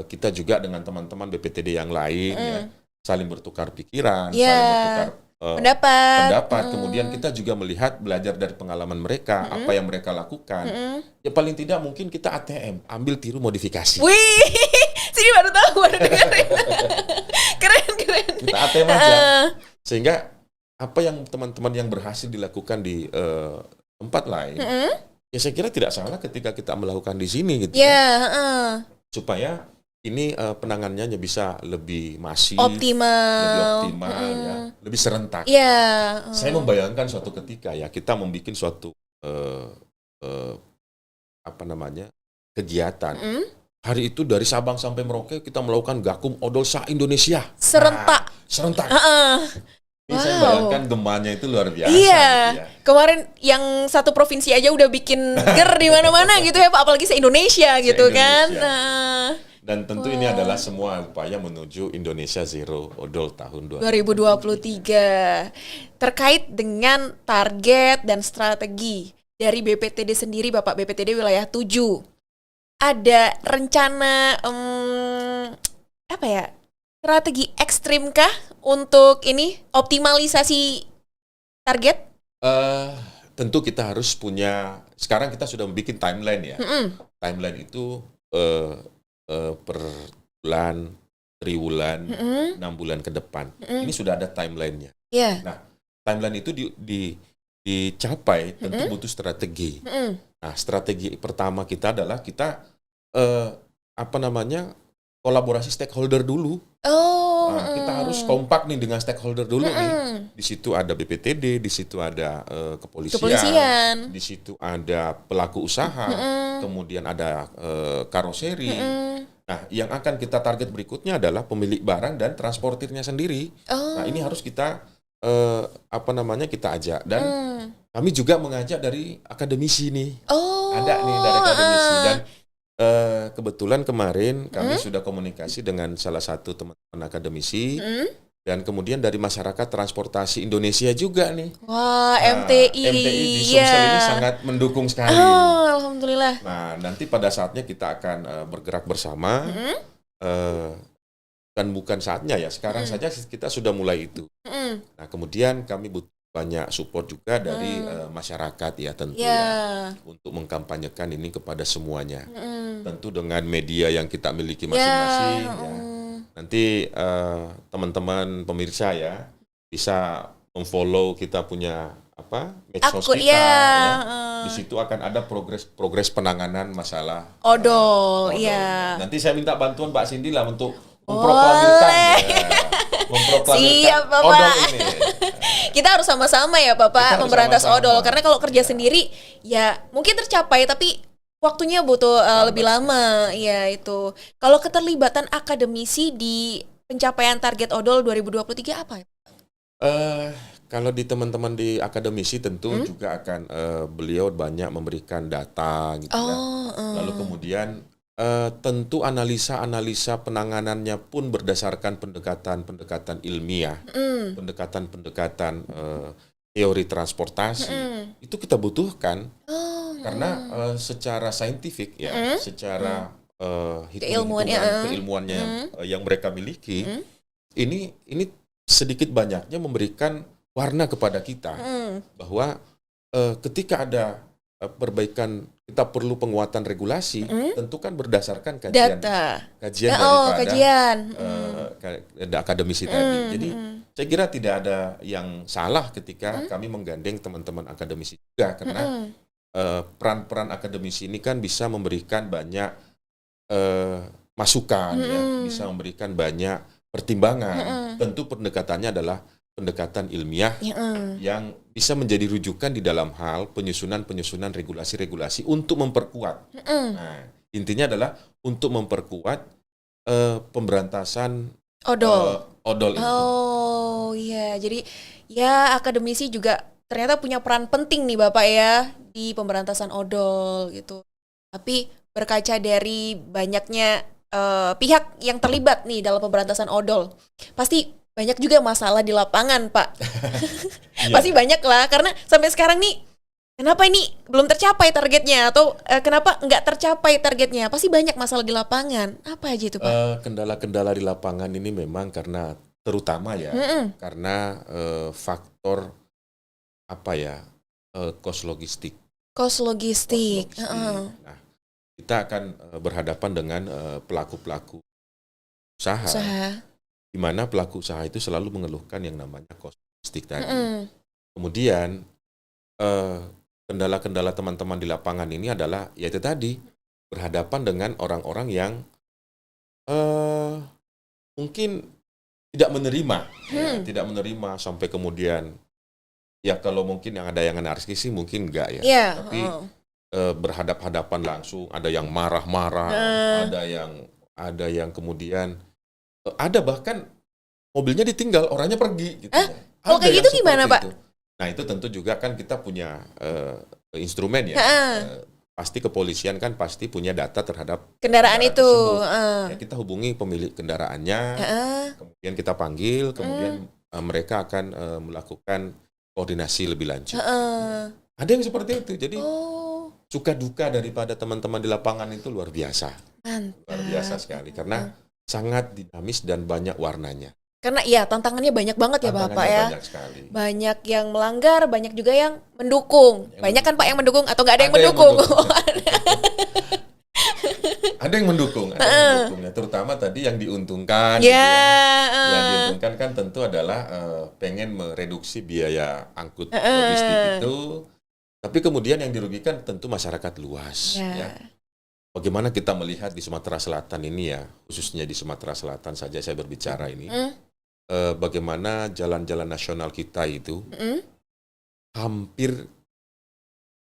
kita juga dengan teman-teman BPTD yang lain ya, saling bertukar pikiran, saling bertukar pendapat. Kemudian kita juga belajar dari pengalaman mereka, apa yang mereka lakukan. Ya paling tidak mungkin kita ATM, ambil tiru modifikasi. Wih, sini baru tahu, baru dengerin. Keren. Kita ATM aja. Sehingga apa yang teman-teman yang berhasil dilakukan di tempat lain, ya saya kira tidak salah ketika kita melakukan di sini gitu. Supaya ini penanganannya bisa lebih masif, optimal ya, lebih serentak. Saya membayangkan suatu ketika ya kita membuat suatu kegiatan. Hari itu dari Sabang sampai Merauke kita melakukan gakum odol se-Indonesia. Serentak. Serentak. Ini saya bayangkan gemanya itu luar biasa. Iya. Gitu ya. Kemarin yang satu provinsi aja udah bikin ger di mana-mana gitu ya Pak, apalagi se-Indonesia gitu kan. Dan tentu ini adalah semua upaya menuju Indonesia Zero Odol tahun 2023. Terkait dengan target dan strategi dari BPTD sendiri, Bapak BPTD wilayah 7, ada rencana apa ya? Strategi ekstrim kah untuk ini optimalisasi target? Tentu kita harus punya, sekarang kita sudah membuat timeline ya. Timeline itu per bulan, triwulan, 6 bulan ke depan. Ini sudah ada timelinenya. Yeah. Nah, timeline itu dicapai tentu butuh strategi. Nah, strategi pertama kita adalah kita kolaborasi stakeholder dulu. Nah, kita harus kompak nih dengan stakeholder dulu nih. Di situ ada BPTD, di situ ada kepolisian, di situ ada pelaku usaha, kemudian ada karoseri. Nah, yang akan kita target berikutnya adalah pemilik barang dan transportirnya sendiri. Nah, ini harus kita kita ajak, dan kami juga mengajak dari akademisi nih. Ada nih dari akademisi, dan kebetulan kemarin kami sudah komunikasi dengan salah satu teman-teman akademisi, dan kemudian dari masyarakat transportasi Indonesia juga nih. Wah, MTI. MTI di Sumsel ini sangat mendukung sekali. Alhamdulillah. Nah, nanti pada saatnya kita akan bergerak bersama. Dan bukan saatnya ya, sekarang saja kita sudah mulai itu. Nah, kemudian kami butuh banyak support juga dari masyarakat ya tentu ya, untuk mengkampanyekan ini kepada semuanya. Tentu dengan media yang kita miliki masing-masing ya. Nanti teman-teman pemirsa ya bisa memfollow kita punya medsos kita ya. Di situ akan ada progres penanganan masalah odol. Nanti saya minta bantuan Mbak Cindy lah untuk memproklamirkan Siap, Bapak. odol ini. Kita harus sama-sama ya Bapak memberantas odol, karena kalau kerja sendiri ya mungkin tercapai, tapi waktunya butuh lebih lama. Ya itu. Kalau keterlibatan akademisi di pencapaian target odol 2023 apa ya? Kalau di teman-teman di akademisi tentu juga akan beliau banyak memberikan data gitu ya. Lalu kemudian tentu analisa penanganannya pun berdasarkan pendekatan ilmiah, pendekatan teori transportasi. Itu kita butuhkan karena secara saintifik ya, secara keilmuannya yang mereka miliki, ini sedikit banyaknya memberikan warna kepada kita bahwa ketika ada perbaikan, kita perlu penguatan regulasi, tentu kan berdasarkan kajian daripada akademisi tadi. Jadi saya kira tidak ada yang salah ketika kami menggandeng teman-teman akademisi juga, karena peran-peran akademisi ini kan bisa memberikan banyak masukan, ya, bisa memberikan banyak pertimbangan. Tentu pendekatannya adalah pendekatan ilmiah yang bisa menjadi rujukan di dalam hal penyusunan regulasi-regulasi untuk memperkuat. Nah, intinya adalah untuk memperkuat pemberantasan odol itu. Oh iya, jadi ya akademisi juga ternyata punya peran penting nih Bapak ya di pemberantasan odol gitu. Tapi berkaca dari banyaknya pihak yang terlibat nih dalam pemberantasan odol, pasti banyak juga masalah di lapangan, Pak. Pasti banyak lah, karena sampai sekarang nih, kenapa ini belum tercapai targetnya, atau kenapa nggak tercapai targetnya? Pasti banyak masalah di lapangan. Apa aja itu, Pak? Kendala-kendala di lapangan ini memang karena, terutama ya, karena faktor cost logistik. Cost logistik. Nah, kita akan berhadapan dengan pelaku-pelaku usaha. Di mana pelaku usaha itu selalu mengeluhkan yang namanya cost logistik tadi. Kemudian kendala-kendala teman-teman di lapangan ini adalah yaitu tadi, berhadapan dengan orang-orang yang mungkin tidak menerima sampai kemudian, ya kalau mungkin yang ada yang anarkis sih mungkin enggak ya. Tapi berhadap-hadapan langsung, ada yang marah-marah, ada yang kemudian ada bahkan mobilnya ditinggal, orangnya pergi gitu. Kalau kayak gitu gimana, Pak? Nah, itu tentu juga kan kita punya instrumen ya, pasti kepolisian kan pasti punya data terhadap Kendaraan itu. tersebut. Ya, kita hubungi pemilik kendaraannya, kemudian kita panggil, kemudian mereka akan melakukan koordinasi lebih lanjut. Ada yang seperti itu. Jadi suka duka daripada teman-teman di lapangan itu luar biasa. Mantap. Luar biasa sekali karena sangat dinamis dan banyak warnanya. Karena ya tantangannya banyak banget ya Bapak Tantangannya ya. banyak sekali. Banyak yang melanggar, banyak juga yang mendukung. Banyak kan Pak yang mendukung atau nggak ada yang Ada yang mendukung? Ada yang mendukung, ya, terutama tadi yang diuntungkan. Ya. Gitu ya. Yang diuntungkan kan tentu adalah pengen mereduksi biaya angkut logistik itu. Tapi kemudian yang dirugikan tentu masyarakat luas. Ya. Bagaimana kita melihat di Sumatera Selatan ini ya, khususnya di Sumatera Selatan saja saya berbicara ini, bagaimana jalan-jalan nasional kita itu hampir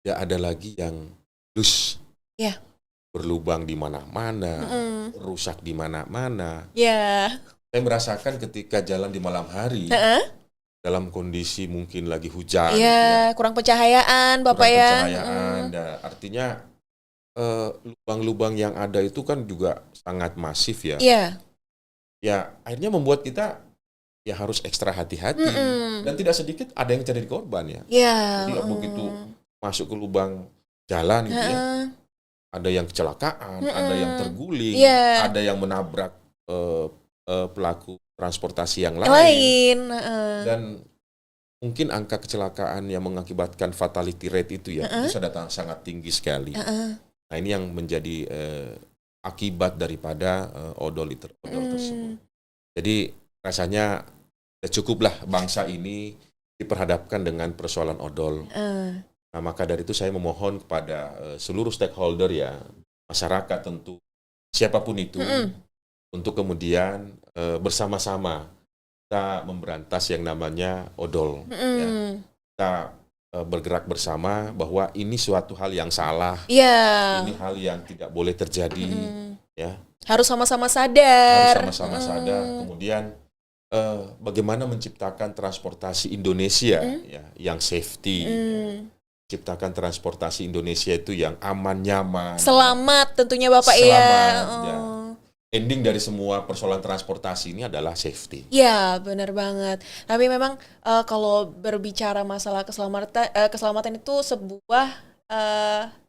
tidak ada lagi yang loose. Ya. Berlubang di mana-mana, rusak di mana-mana. Ya. Saya merasakan ketika jalan di malam hari, dalam kondisi mungkin lagi hujan, ya, kurang pencahayaan, Bapak kurang ya. Pencahayaan, artinya lubang-lubang yang ada itu kan juga sangat masif ya. Iya. Ya, akhirnya membuat kita ya harus ekstra hati-hati. Dan tidak sedikit ada yang jadi korban ya. Iya. Jadi begitu masuk ke lubang jalan itu ya. Ada yang kecelakaan, ada yang terguling, ada yang menabrak pelaku transportasi yang lain. Dan mungkin angka kecelakaan yang mengakibatkan fatality rate itu ya itu sudah sangat tinggi sekali. Nah ini yang menjadi akibat daripada odol tersebut. Jadi rasanya cukuplah bangsa ini diperhadapkan dengan persoalan odol. Nah, maka dari itu saya memohon kepada seluruh stakeholder ya, masyarakat tentu, siapapun itu, untuk kemudian bersama-sama kita memberantas yang namanya odol. Ya. Kita bergerak bersama bahwa ini suatu hal yang salah, ini hal yang tidak boleh terjadi. Ya. Harus sama-sama sadar. Harus sama-sama sadar. Kemudian bagaimana menciptakan transportasi Indonesia ya, yang safety. Ciptakan transportasi Indonesia itu yang aman, nyaman. Selamat tentunya Bapak ya. Ending dari semua persoalan transportasi ini adalah safety. Ya, benar banget. Tapi memang kalau berbicara masalah keselamatan itu sebuah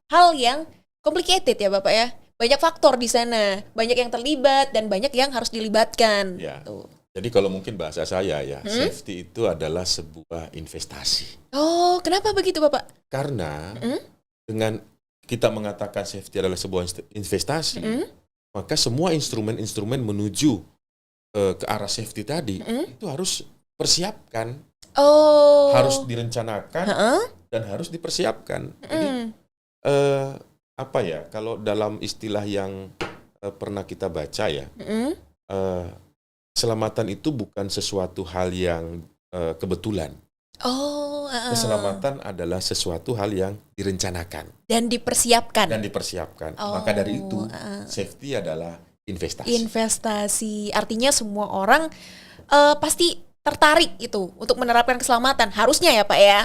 hal yang complicated ya Bapak ya. Banyak faktor di sana, banyak yang terlibat dan banyak yang harus dilibatkan. Ya. Jadi kalau mungkin bahasa saya ya, safety itu adalah sebuah investasi. Oh, kenapa begitu Bapak? Karena dengan kita mengatakan safety adalah sebuah investasi, maka semua instrumen-instrumen menuju ke arah safety tadi itu harus persiapkan, harus direncanakan dan harus dipersiapkan. Jadi apa ya? Kalau dalam istilah yang pernah kita baca ya. Keselamatan itu bukan sesuatu hal yang kebetulan. Keselamatan adalah sesuatu hal yang direncanakan. Dan dipersiapkan. Maka dari itu, safety adalah investasi. Investasi. Artinya semua orang pasti tertarik itu untuk menerapkan keselamatan. Harusnya ya Pak ya.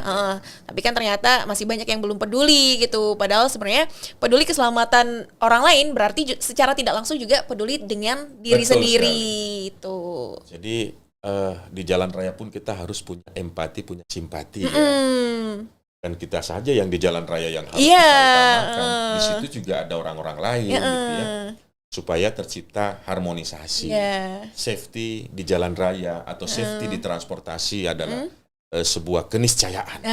Tapi kan ternyata masih banyak yang belum peduli gitu. Padahal sebenarnya peduli keselamatan orang lain berarti secara tidak langsung juga peduli dengan diri sendiri. Itu. Jadi di jalan raya pun kita harus punya empati, punya simpati ya. Dan kita saja yang di jalan raya yang harus kita utamakan. Di situ juga ada orang-orang lain gitu ya. Supaya tercipta harmonisasi. Safety di jalan raya atau safety di transportasi adalah sebuah keniscayaan.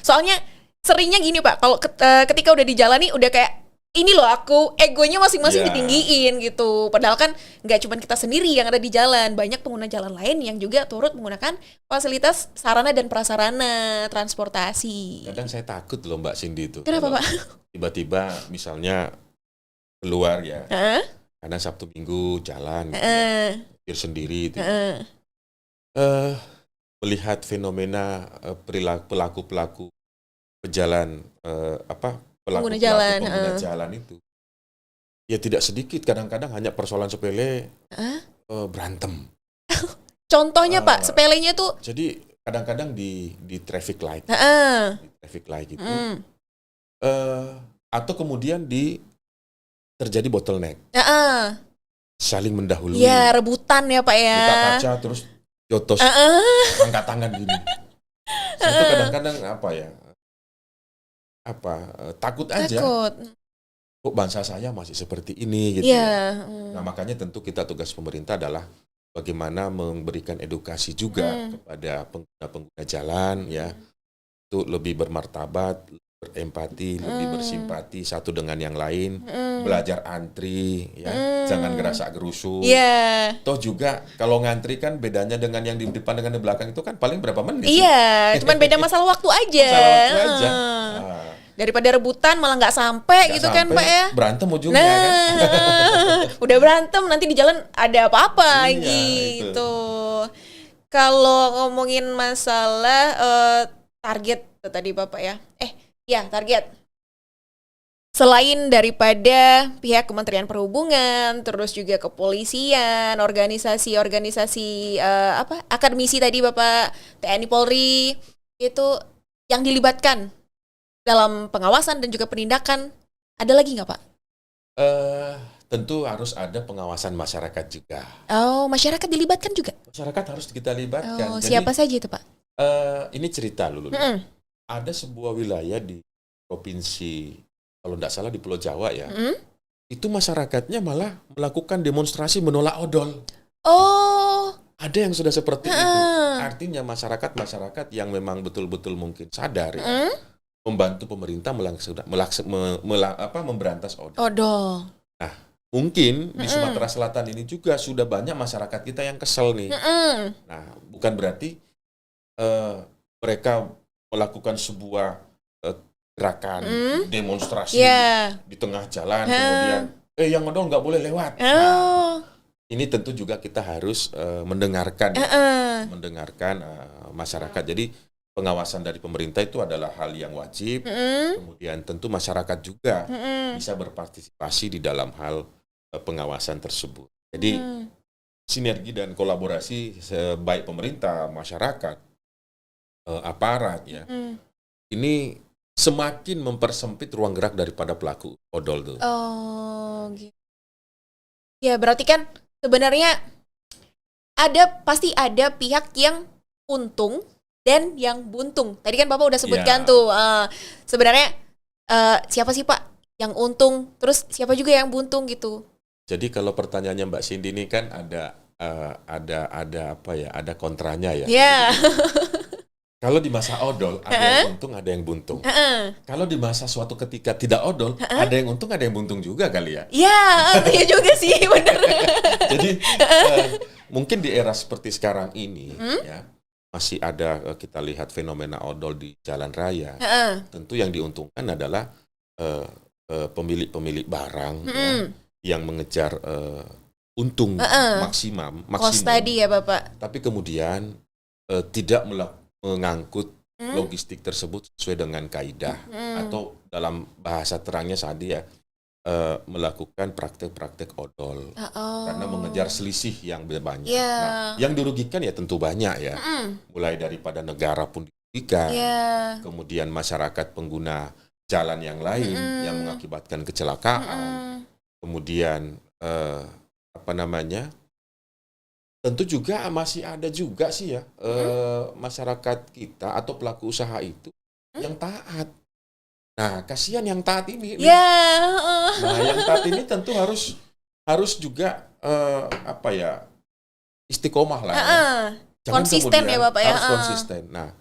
Soalnya seringnya gini Pak, kalau ketika udah dijalani udah kayak ini loh aku, egonya masing-masing ditinggiin gitu. Padahal kan nggak cuma kita sendiri yang ada di jalan, banyak pengguna jalan lain yang juga turut menggunakan fasilitas sarana dan prasarana transportasi. Kadang saya takut loh Mbak Cindy itu. Kenapa Pak? Tiba-tiba misalnya keluar ya, karena Sabtu Minggu jalan, gitu, sendiri, gitu. Melihat fenomena pelaku-pelaku pejalan pengguna jalan itu, ya tidak sedikit kadang-kadang hanya persoalan sepele berantem. Contohnya Pak, sepelenya tuh? Jadi kadang-kadang di traffic light, gitu. atau kemudian terjadi bottleneck, Heeh. saling mendahului, Ya, rebutan ya Pak ya. buka kaca terus jotos, angkat tangan gini. Saya tuh kadang-kadang takut aja. Takut. Kok bangsa saya masih seperti ini gitu Iya. ya. Nah makanya tentu kita tugas pemerintah adalah bagaimana memberikan edukasi juga kepada pengguna-pengguna jalan ya, untuk lebih bermartabat, berempati, lebih bersimpati satu dengan yang lain, belajar antri ya, jangan gerasa gerusu. Iya. Toh juga kalau ngantri kan bedanya dengan yang di depan dengan di belakang itu kan paling berapa menit sih? Iya, cuman beda masalah waktu aja. Masalah waktu aja. Heeh. Daripada rebutan malah nggak sampai Nggak gitu kan sampai, Pak ya. berantem ujungnya Nah, kan. udah berantem nanti di jalan ada apa-apa Iya, lagi itu. gitu. Kalau ngomongin masalah target tuh tadi Bapak ya. Ya target. Selain daripada pihak Kementerian Perhubungan, terus juga kepolisian, organisasi-organisasi akademisi tadi Bapak, TNI Polri, itu yang dilibatkan dalam pengawasan dan juga penindakan, ada lagi nggak Pak? Tentu harus ada pengawasan masyarakat juga. Oh, masyarakat dilibatkan juga? Masyarakat harus kita libatkan. Oh, Jadi, siapa saja itu Pak? ini cerita dulu. Ada sebuah wilayah di provinsi, kalau tidak salah di Pulau Jawa ya, itu masyarakatnya malah melakukan demonstrasi menolak odol. Oh, Ada yang sudah seperti itu. Artinya masyarakat yang memang betul-betul mungkin sadar ya, membantu pemerintah memberantas odol. odol. Nah, mungkin di Sumatera Selatan ini juga sudah banyak masyarakat kita yang kesel nih. Nah, bukan berarti mereka melakukan sebuah gerakan demonstrasi di tengah jalan, kemudian yang odol nggak boleh lewat. Nah, ini tentu juga kita harus mendengarkan masyarakat. Jadi pengawasan dari pemerintah itu adalah hal yang wajib. Kemudian tentu masyarakat juga bisa berpartisipasi di dalam hal pengawasan tersebut. Jadi sinergi dan kolaborasi baik pemerintah, masyarakat, aparat ya. Ini semakin mempersempit ruang gerak daripada pelaku odol tuh. Oh, gitu. Ya, berarti kan sebenarnya pasti ada pihak yang untung dan yang buntung. Tadi kan Bapak udah sebutkan tuh, sebenarnya siapa sih Pak yang untung, terus siapa juga yang buntung gitu. Jadi kalau pertanyaannya Mbak Cindy ini kan ada kontranya ya. Yeah. Kalau di masa odol ada yang untung, ada yang buntung. Kalau di masa suatu ketika tidak odol, ada yang untung, ada yang buntung juga kali ya. Iya juga sih, benar. Jadi mungkin di era seperti sekarang ini ya, masih ada kita lihat fenomena odol di jalan raya. Tentu yang diuntungkan adalah pemilik barang yang mengejar untung maksimum. Cost tadi ya Bapak. Tapi kemudian tidak mengangkut logistik tersebut sesuai dengan kaidah atau dalam bahasa terangnya tadi ya, melakukan praktek-praktek odol karena mengejar selisih yang banyak. Nah, yang dirugikan ya tentu banyak ya, mulai daripada negara pun dirugikan, kemudian masyarakat pengguna jalan yang lain yang mengakibatkan kecelakaan, kemudian tentu juga masih ada juga sih ya masyarakat kita atau pelaku usaha itu yang taat. Nah, kasihan yang taat ini. Nah, yang taat ini tentu harus juga istiqomah lah. Jangan konsisten ya Bapak ya. Harus konsisten. Nah,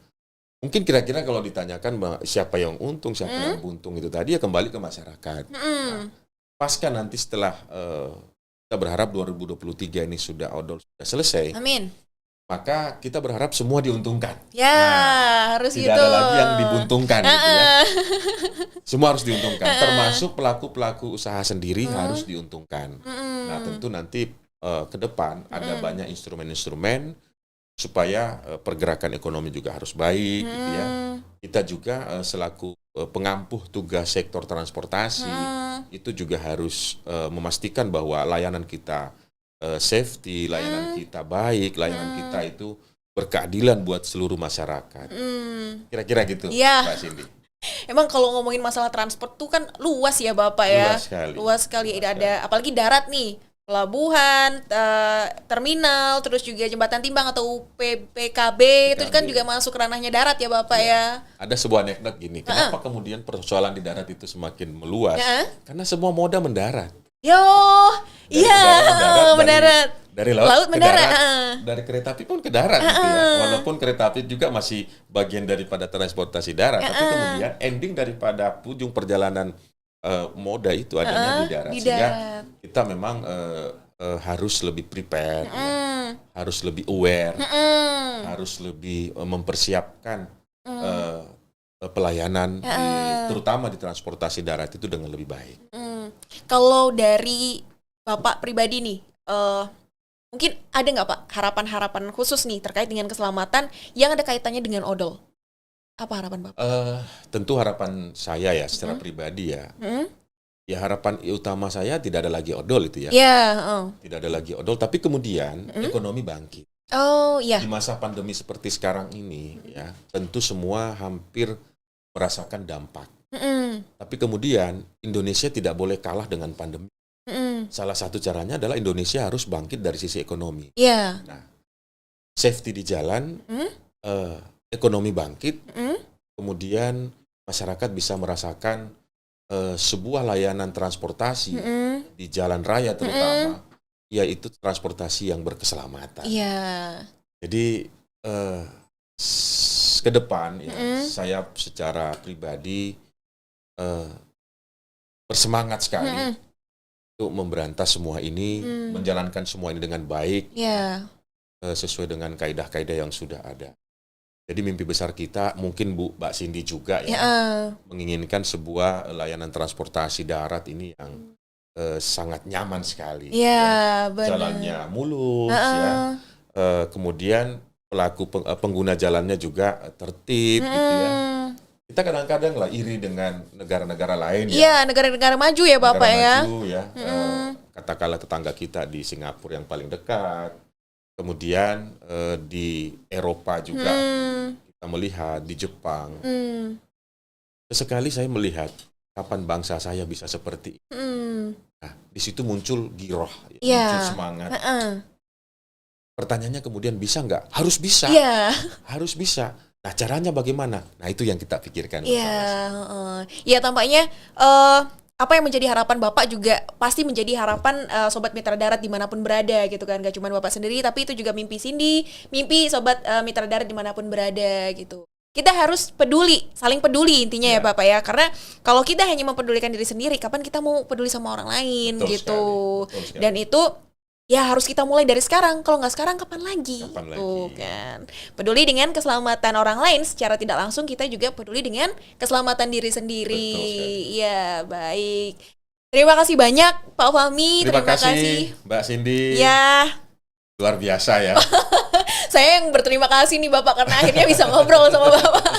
mungkin kira-kira kalau ditanyakan siapa yang untung, siapa yang buntung itu tadi ya kembali ke masyarakat. Nah, pasca nanti setelah kita berharap 2023 ini sudah odol sudah selesai. Amin. Maka kita berharap semua diuntungkan. Ya, harus tidak gitu. Tidak ada lagi yang dibuntungkan gitu ya. Semua harus diuntungkan, termasuk pelaku-pelaku usaha sendiri harus diuntungkan. Nah, tentu nanti ke depan ada banyak instrumen-instrumen supaya pergerakan ekonomi juga harus baik gitu ya. Kita juga selaku pengampuh tugas sektor transportasi itu juga harus memastikan bahwa layanan kita safety, layanan kita baik, layanan kita itu berkeadilan buat seluruh masyarakat. Kira-kira gitu, Mbak Cindy. Emang kalau ngomongin masalah transport tuh kan luas ya Bapak ya. Luas sekali. Luas sekali. Luas Ada apalagi darat nih. Pelabuhan, terminal, terus juga jembatan timbang atau PKB itu kan juga masuk ranahnya darat ya Bapak ya. Ada sebuah anekdot gini, kenapa kemudian persoalan di darat itu semakin meluas? Karena semua moda mendarat. Yo, Dari iya, mendarat. Dari laut ke mendarat. darat, dari kereta api pun ke darat gitu ya. Walaupun kereta api juga masih bagian daripada transportasi darat, tapi kemudian ending daripada ujung perjalanan moda itu adanya di darat. Sehingga kita memang harus lebih prepare, ya. Harus lebih aware, harus lebih mempersiapkan pelayanan, terutama di transportasi darat itu dengan lebih baik. Kalau dari Bapak pribadi nih, mungkin ada nggak Pak harapan-harapan khusus nih terkait dengan keselamatan yang ada kaitannya dengan odol? Apa harapan Bapak? Tentu harapan saya ya secara pribadi ya. Ya harapan utama saya tidak ada lagi odol itu ya. Tidak ada lagi odol, tapi kemudian ekonomi bangkit. Oh iya. Di masa pandemi seperti sekarang ini ya, tentu semua hampir merasakan dampak. Tapi kemudian Indonesia tidak boleh kalah dengan pandemi. Salah satu caranya adalah Indonesia harus bangkit dari sisi ekonomi. Nah, safety di jalan, ekonomi bangkit, kemudian masyarakat bisa merasakan sebuah layanan transportasi di jalan raya terutama, yaitu transportasi yang berkeselamatan. Jadi ke depan ya, saya secara pribadi bersemangat sekali untuk memberantas semua ini, menjalankan semua ini dengan baik, sesuai dengan kaidah-kaidah yang sudah ada. Jadi mimpi besar kita, mungkin Mbak Cindy juga ya, menginginkan sebuah layanan transportasi darat ini yang sangat nyaman sekali. Jalannya mulus, ya. Kemudian pengguna jalannya juga tertib, gitu ya. Kita kadang-kadang lah iri dengan negara-negara lain ya. Negara-negara maju ya Bapak negara maju ya. Katakanlah tetangga kita di Singapura yang paling dekat. Kemudian di Eropa juga kita melihat, di Jepang. Sesekali saya melihat kapan bangsa saya bisa seperti ini. Nah, di situ muncul giroh, muncul semangat. Pertanyaannya kemudian bisa nggak? Harus bisa. Harus bisa. Nah, caranya bagaimana? Nah, itu yang kita pikirkan. Ya tampaknya apa yang menjadi harapan Bapak juga pasti menjadi harapan Sobat Mitra Darat dimanapun berada gitu kan. Gak cuma Bapak sendiri, tapi itu juga mimpi Cindy, mimpi Sobat Mitra Darat dimanapun berada gitu. Kita harus peduli, saling peduli intinya ya Bapak ya. Karena kalau kita hanya mempedulikan diri sendiri, kapan kita mau peduli sama orang lain? Betul gitu. Sekali. Dan itu ya harus kita mulai dari sekarang. Kalau nggak sekarang, kapan lagi? Kan. Peduli dengan keselamatan orang lain, secara tidak langsung kita juga peduli dengan keselamatan diri sendiri. Ya, baik. Terima kasih banyak Pak Fahmi. Terima kasih Mbak Cindy. Ya. Luar biasa ya. Saya yang berterima kasih nih Bapak karena akhirnya bisa ngobrol sama Bapak.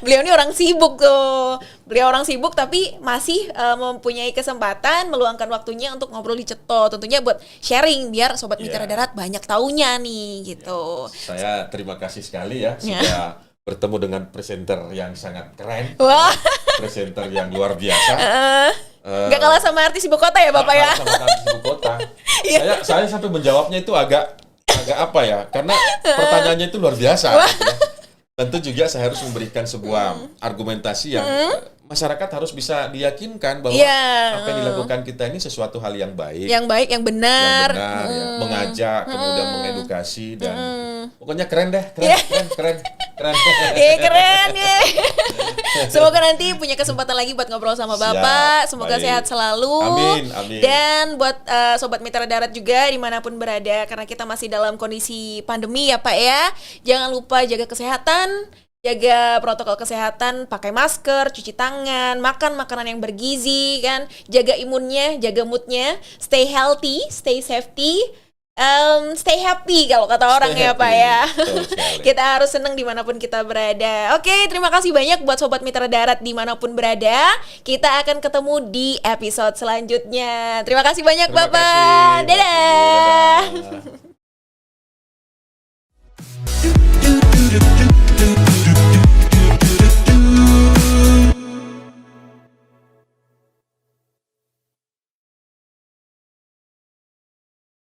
Beliau ini orang sibuk tuh. Beliau orang sibuk tapi masih mempunyai kesempatan meluangkan waktunya untuk ngobrol di Ceto. Tentunya buat sharing biar Sobat Mitra Darat banyak taunya nih gitu. Saya terima kasih sekali ya sudah bertemu dengan presenter yang sangat keren. Presenter yang luar biasa. Gak kalah sama artis ibu kota ya Bapak ya? Sama artis ibu kota. Saya sampai menjawabnya itu agak apa ya? Karena pertanyaannya itu luar biasa. Gitu ya. Tentu juga saya harus memberikan sebuah argumentasi yang masyarakat harus bisa diyakinkan bahwa apa yang dilakukan kita ini sesuatu hal yang baik, yang benar, ya. Mengajak, kemudian mengedukasi dan pokoknya keren deh, keren. Keren ya. Semoga nanti punya kesempatan lagi buat ngobrol sama Bapak. Semoga sehat selalu. Amin. Dan buat Sobat Mitra Darat juga dimanapun berada, karena kita masih dalam kondisi pandemi ya Pak ya. Jangan lupa jaga kesehatan, jaga protokol kesehatan, pakai masker, cuci tangan, makan makanan yang bergizi kan, jaga imunnya, jaga moodnya, stay healthy, stay safety. Stay happy kalau kata orang ya Pak ya. Kita harus senang dimanapun kita berada. Oke, terima kasih banyak buat Sobat Mitra Darat dimanapun berada. Kita akan ketemu di episode selanjutnya. Terima kasih banyak Bapak. Dadah.